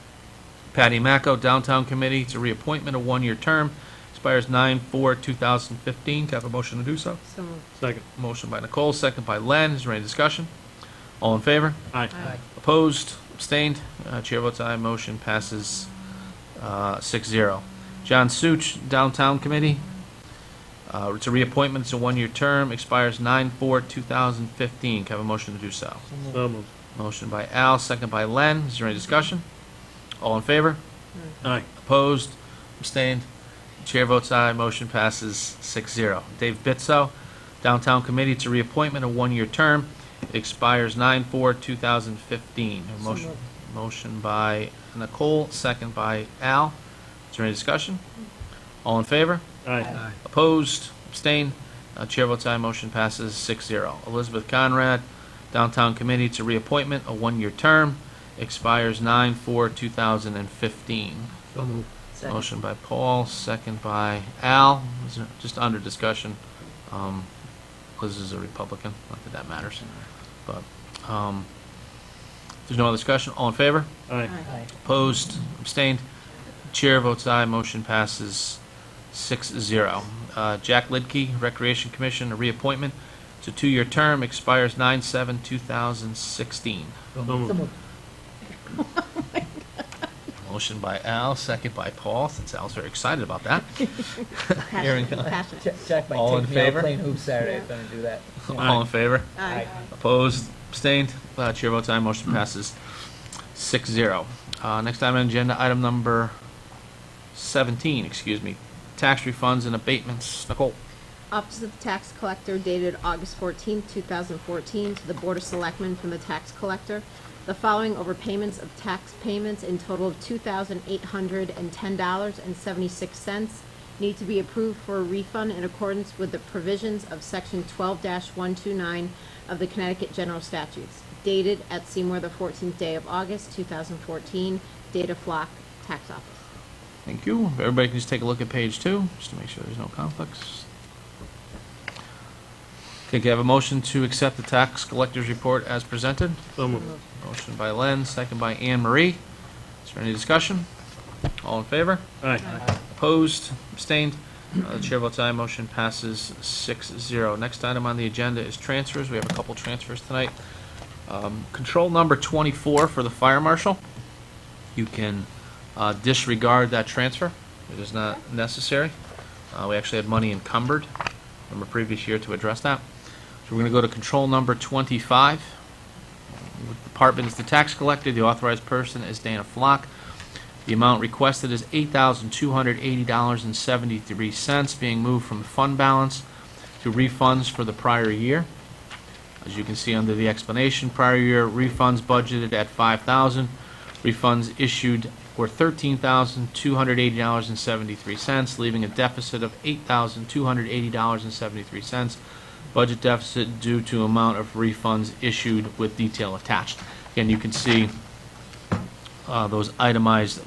Patty Macco, Downtown Committee. It's a reappointment, a one-year term. Expires 9/4/2015. Can I have a motion to do so? So moved. Second. Motion by Nicole, second by Len. Is there any discussion? All in favor? Aye. Aye. Opposed? Abstained? Chair votes aye. Motion passes 6-0. John Such, Downtown Committee. It's a reappointment. It's a one-year term. Expires 9/4/2015. Can I have a motion to do so? So moved. Motion by Al, second by Len. Is there any discussion? All in favor? Aye. Opposed? Abstained? Chair votes aye. Motion passes 6-0. Dave Bitso, Downtown Committee. It's a reappointment, a one-year term. It expires 9/4/2015. A So motion, moved. motion by Nicole, second by Al. Is there any discussion? All in favor? Aye. Aye. Opposed? Abstained? Chair votes aye. Motion passes 6-0. Elizabeth Conrad, Downtown Committee. It's a reappointment, a one-year term. Expires 9/4/2015. So moved. Second. Motion by Paul, second by Al. Is there- Just under discussion. Liz is a Republican, not that that matters. But, if there's no other discussion, all in favor? Aye. Aye. Opposed? Abstained? Chair votes aye. Motion passes 6-0. Jack Lidkey, Recreation Commission, a reappointment. It's a two-year term, expires 9/7/2016. So So moved. moved. Motion by Al, second by Paul, since Al's very excited about that. Hearing none. Passionate. Jack might All in take me out favor? playing hoops Saturday Yeah. if I don't do that. All in favor? Aye. Opposed? Abstained? Chair votes aye. Motion passes 6-0. Next item on the agenda, item number 17, excuse me. Tax refunds and abatements. Nicole? Office of the Tax Collector dated August 14th, 2014, to the Board of Selectmen from the Tax Collector. The following overpayments of tax payments in total of $2,810.76 need to be approved for a refund in accordance with the provisions of Section 12-129 of the Connecticut General Statutes, dated at Seymour the 14th day of August, 2014, date of Flock, Tax Office. Thank you. If everybody can just take a look at page 2, just to make sure there's no conflicts. Okay, can I have a motion to accept the tax collector's report as presented? So moved. Motion by Len, second by Anne Marie. Is there any discussion? All in favor? Aye. Opposed? Abstained? The chair votes aye. Motion passes 6-0. Next item on the agenda is transfers. We have a couple transfers tonight. Control number 24 for the fire marshal. You can disregard that transfer. It is not necessary. We actually had money encumbered from a previous year to address that. So we're going to go to control number 25. The department is the tax collector. The authorized person is Dana Flock. The amount requested is $8,280.73, being moved from fund balance to refunds for the prior year. As you can see under the explanation, prior year refunds budgeted at $5,000. Refunds issued were $13,280.73, leaving a deficit of $8,280.73. Budget deficit due to amount of refunds issued with detail attached. Again, you can see those itemized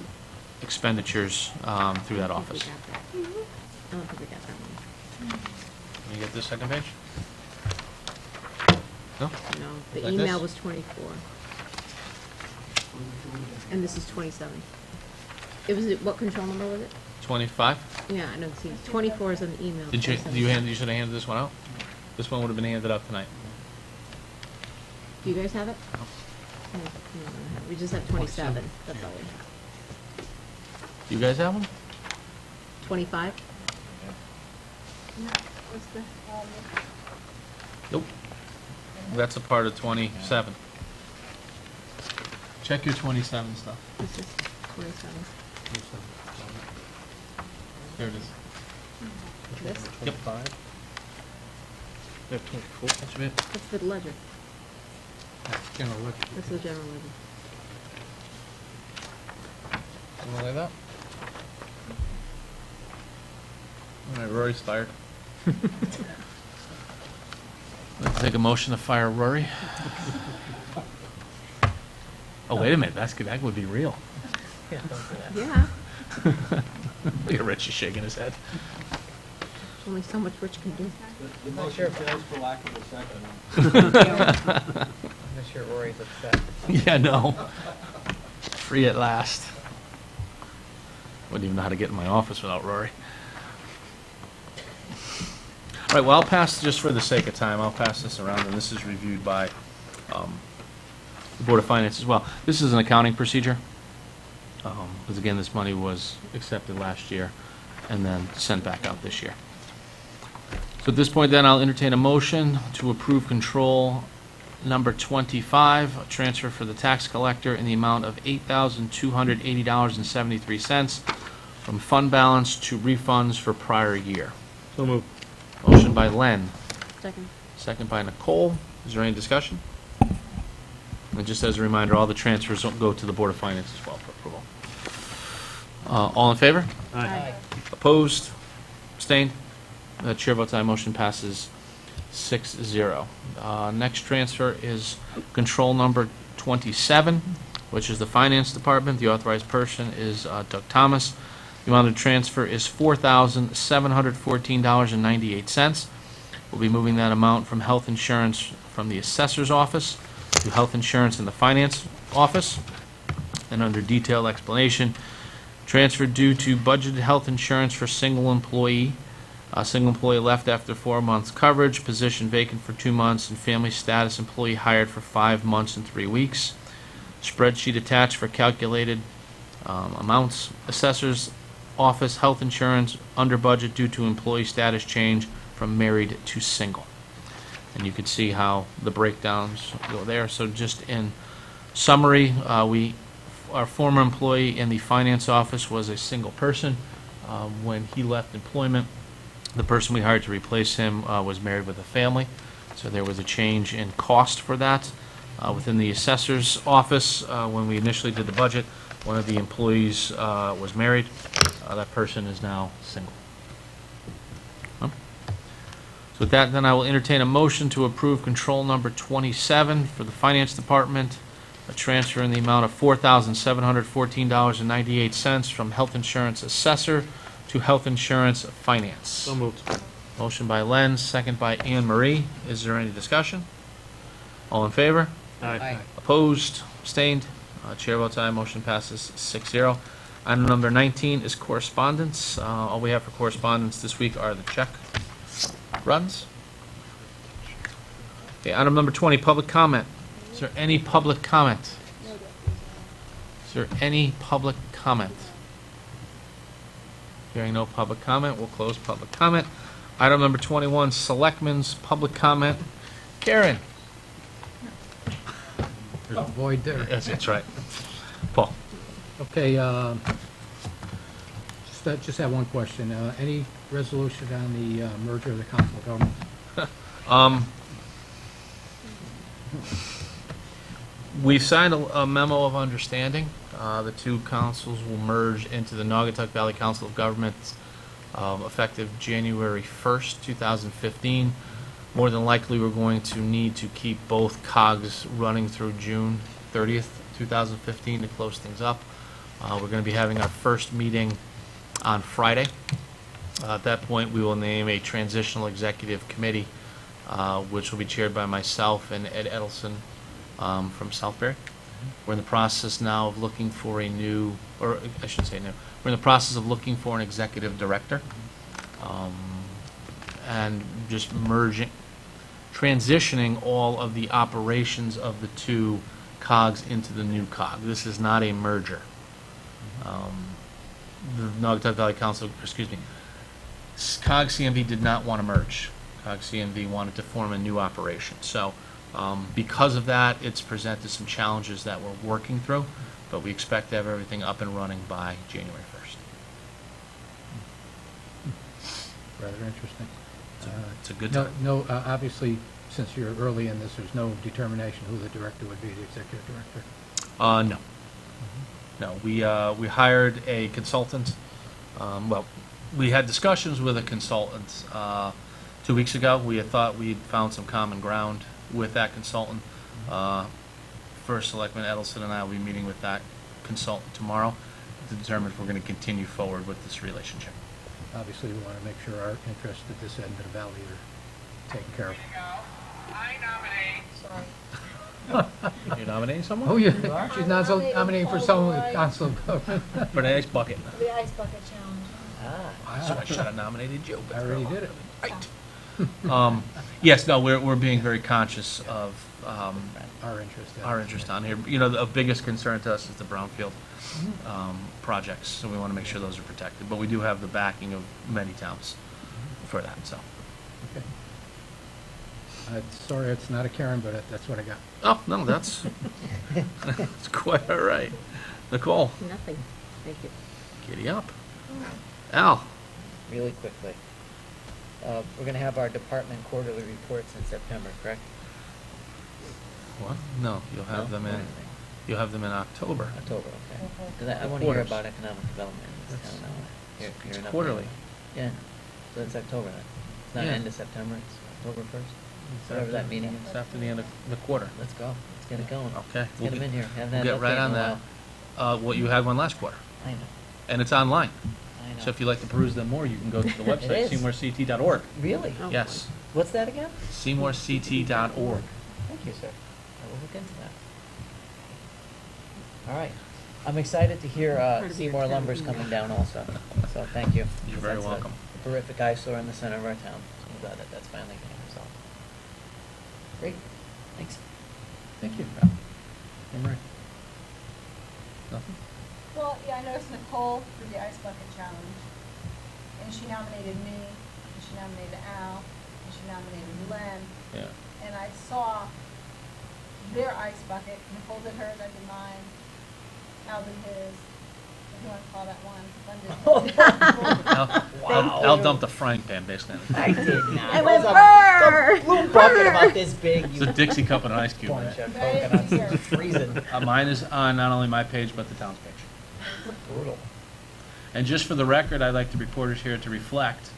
expenditures through that office. I don't think we got that one. You get this second page? No? No, the Like email this? was 24. And this is 27. It was, what control number was it? 25? Yeah, I don't see, 24 is on the email. Did you, 27. you should have handed this one out? This one would have been handed out tonight. Do you guys have it? No, we don't have it. We just have 27, that's all we have. You guys have one? 25? No, what's the, Nope. That's a part of 27. Check your 27 stuff. This is 27. There it is. This, Yep. That's That's it. that's the ledger. General ledger. That's the general ledger. Something like that? All right, Rory's fired. Let's take a motion to fire Rory. Oh, wait a minute, that would be real. Yeah, don't do that. Yeah, Look at Rich, he's shaking his head. there's only so much Rich can do. The motion fails for lack of a second. I'm sure Rory's upset. Yeah, no. Free at last. Wouldn't even know how to get in my office without Rory. All right, well, I'll pass, just for the sake of time, I'll pass this around, and this is reviewed by the Board of Finance as well. This is an accounting procedure, because again, this money was accepted last year and then sent back out this year. So at this point then, I'll entertain a motion to approve control number 25, a transfer for the tax collector in the amount of $8,280.73 from fund balance to refunds for prior year. So moved. Motion by Len, Second. second by Nicole. Is there any discussion? And just as a reminder, all the transfers don't go to the Board of Finance as well for approval. All in favor? Aye. Opposed? Abstained? The chair votes aye. Motion passes 6-0. Next transfer is control number 27, which is the Finance Department. The authorized person is Doug Thomas. The amount of transfer is $4,714.98. We'll be moving that amount from health insurance from the assessor's office to health insurance in the finance office. And under detailed explanation, transfer due to budgeted health insurance for single employee. A single employee left after 4 months coverage, position vacant for 2 months, and family status employee hired for 5 months and 3 weeks. Spreadsheet attached for calculated amounts. Assessor's office health insurance under budget due to employee status change from married to single. And you can see how the breakdowns go there. So just in summary, our former employee in the finance office was a single person. When he left employment, The person we hired to replace him was married with a family, so there was a change in cost for that. Within the assessor's office, when we initially did the budget, one of the employees was married. That person is now single. So with that, then I will entertain a motion to approve control number 27 for the Finance Department, a transfer in the amount of $4,714.98 from Health Insurance Assessor to Health Insurance Finance. So moved. Motion by Len, second by Anne Marie. Is there any discussion? All in favor? Aye. Opposed? Abstained? Chair votes aye. Motion passes 6-0. Item number 19 is correspondence. All we have for correspondence this week are the check runs. Okay, item number 20, public comment. Is there any public comment? No, Is there any public comment? Hearing no public comment, we'll close public comment. Item number 21, Selectmen's public comment. Karen? There's a void there. Yes, that's right. Paul? Okay, just have one question. Any resolution on the merger of the council of governments? We've signed a memo of understanding. The two councils will merge into the Naugatuck Valley Council of Governments effective January 1st, 2015. More than likely, we're going to need to keep both COGs running through June 30th, 2015 to close things up. We're going to be having our first meeting on Friday. At that point, we will name a transitional executive committee, which will be chaired by myself and Ed Edelson from Southbury. We're in the process now of looking for a new, or I shouldn't say new, we're in the process of looking for an executive director, and just transitioning all of the operations of the two COGs into the new COG. This is not a merger. The Naugatuck Valley Council, COG CMV did not want to merge. COG CMV wanted to form a new operation. So because of that, it's presented some challenges that we're working through, but we expect to have everything up and running by January 1st. Rather interesting. It's a good No, time. no, obviously, since you're early in this, there's no determination who the director would be, the executive director. No. No, we hired a consultant. Well, we had discussions with a consultant 2 weeks ago. We had thought we'd found some common ground with that consultant. First Selectman Edelson and I will be meeting with that consultant tomorrow to determine if we're going to continue forward with this relationship. Obviously, we want to make sure our interests at this end of the valley are taken care of. I nominate. Sorry. You nominating someone? Oh, yeah, she's not nominating for someone with council of government. For the ice bucket. The ice bucket challenge. So I should have nominated you. But I already did it. Right. Yes, no, we're being very conscious of Our interest. our interest on here. You know, the biggest concern to us is the brownfield projects, so we want to make sure those are protected. But we do have the backing of many towns for that, so. Okay. Sorry, it's not a Karen, but that's what I got. Oh, no, that's, that's quite all right. Nicole, Nothing. Thank you. giddy up. Al? Really quickly. We're gonna have our department quarterly reports in September, correct? What? No, you'll have No? them in, you'll have them in October. October, okay. Okay. 'Cause I wanna hear Quarters. about economic development in this town now. You're an update. Quarterly. Yeah, so it's October then. It's not Yeah. end of September, it's October 1st. Whatever that meeting It's is. after the end of the quarter. Let's go, let's get it going. Okay. Let's get them in here, haven't had We'll an get right update on in a that. while. Well, you had one last quarter, I know, and it's online. I know. So if you'd like to peruse them more, you can go to the website, is. seymourct.org. Really? Oh, Yes, What's that again? seymourct.org. Thank you, sir. I will look into that. All right. I'm excited to hear Part of your Seymour town Lumber's email. coming down also. So thank you. You're Because very that's a welcome. Terrific eyesore in the center of our town. So I'm glad that that's finally getting resolved. Great. Thanks. Thank you. Al. Anne Marie? Nothing? Well, yeah, I noticed Nicole for the ice bucket challenge, and she nominated me, and she nominated Al, and she nominated Len, Yeah. and I saw their ice bucket. Nicole did hers, I did mine, Al did his, and call that one? I'll dump the frying pan, basically. I did not. It was That burr, was a blue bucket about this big. It's a Dixie cup and an ice cube in Bunch it. of Right coconuts here. freezing. Mine is on not only my page, but the town's page. Brutal. And just for the record, I'd like the reporters here to reflect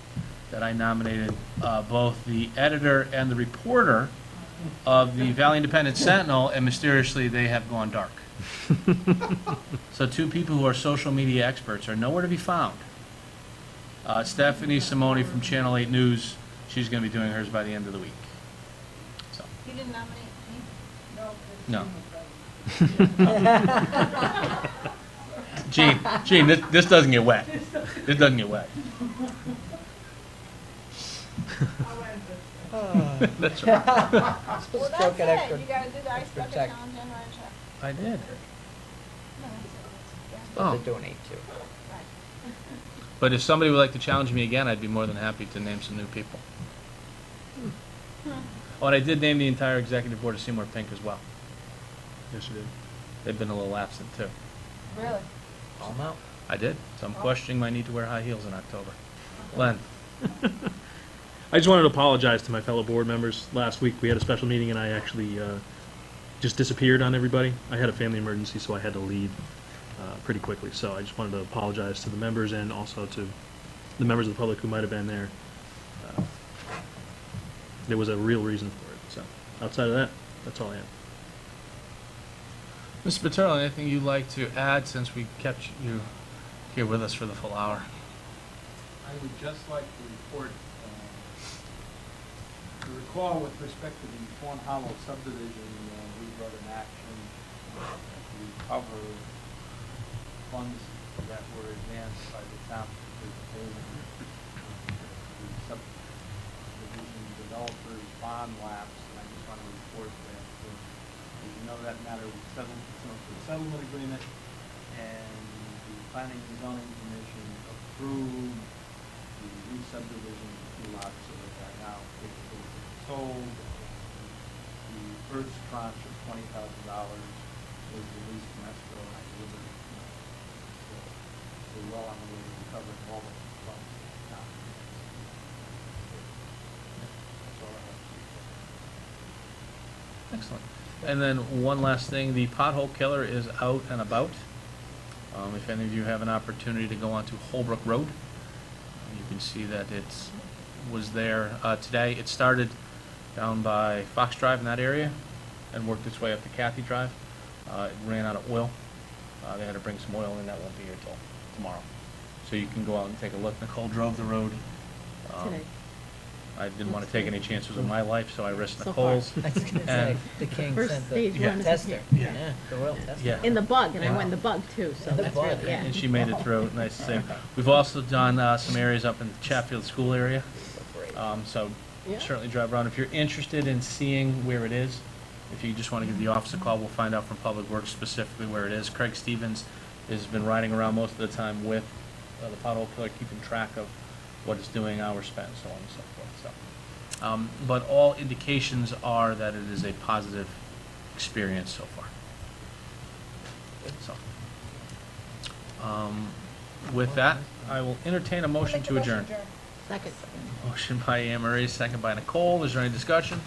that I nominated both the editor and the reporter of the Valley Independent Sentinel, and mysteriously, they have gone dark. So two people who are social media experts are nowhere to be found. Stephanie Simone from Channel 8 News, she's going to be doing hers by the end of the week. So, You didn't nominate no. Gene, this doesn't get wet. This doesn't get wet. That's right. Well, Supposed to that's choke it it. extra. You gotta do the ice extra bucket check. challenge and write a check. I did. No, that's it. Oh. Supposed to donate too. Right. But if somebody would like to challenge me again, I'd be more than happy to name some new people. Oh, and I did name the entire executive board of Seymour Pink as well. Yes, you did. They've been a little absent too. Really? Call 'em out. I did. So I'm questioning my need to wear high heels in October. Len? I just wanted to apologize to my fellow board members. Last week, we had a special meeting, and I actually just disappeared on everybody. I had a family emergency, so I had to leave pretty quickly. So I just wanted to apologize to the members and also to the members of the public who might have been there. There was a real reason for it. So outside of that, that's all I have. Mr. Paterno, anything you'd like to add since we kept you here with us for the full hour? I would just like to report, to recall with respect to the Fawn Hollow subdivision, we brought an action to recover funds that were advanced by the town to pay the subdivision developers bond lapse, and I just want to report that, as you know, that matter was settled pursuant to the settlement agreement, and the Planning and Zoning Commission approved the re-subdivision of two lots so that they are now capable of being sold. The first tranche of $20,000 was released from escrow, and I delivered it. So we're well on the way to recovering all the funds now. That's all I have to say. Excellent. And then one last thing, the pothole killer is out and about. If any of you have an opportunity to go onto Holbrook Road, you can see that it was there today. It started down by Fox Drive in that area and worked its way up to Kathy Drive. It ran out of oil. They had to bring some oil in. That won't be here till tomorrow. So you can go out and take a look. Nicole drove the road. Today. I didn't want to take any chances with my life, so I risked So far. Nicole's. I was gonna say, And- the king First sent stage the Yeah. one. tester. Yeah. The oil tester. Yeah. In the bug, and I Yeah. went in the bug too, so In the that's bug. really, yeah. And she made it through. Nice to see. We've also done some areas up in the Chatfield School area. Great. So Yeah. certainly drive around. If you're interested in seeing where it is, if you just want to give the office a call, we'll find out from Public Works specifically where it is. Craig Stevens has been riding around most of the time with the pothole killer, keeping track of what it's doing, hours spent, so on and so forth. But all indications are that it is a positive experience so far. So, with that, I will entertain a motion to adjourn. Second. Motion by Anne Marie, second by Nicole. Is there any discussion?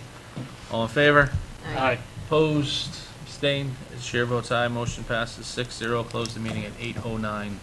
All in favor? Aye. Opposed? Abstained? Chair votes aye. Motion passes 6-0. Close the meeting at 8:09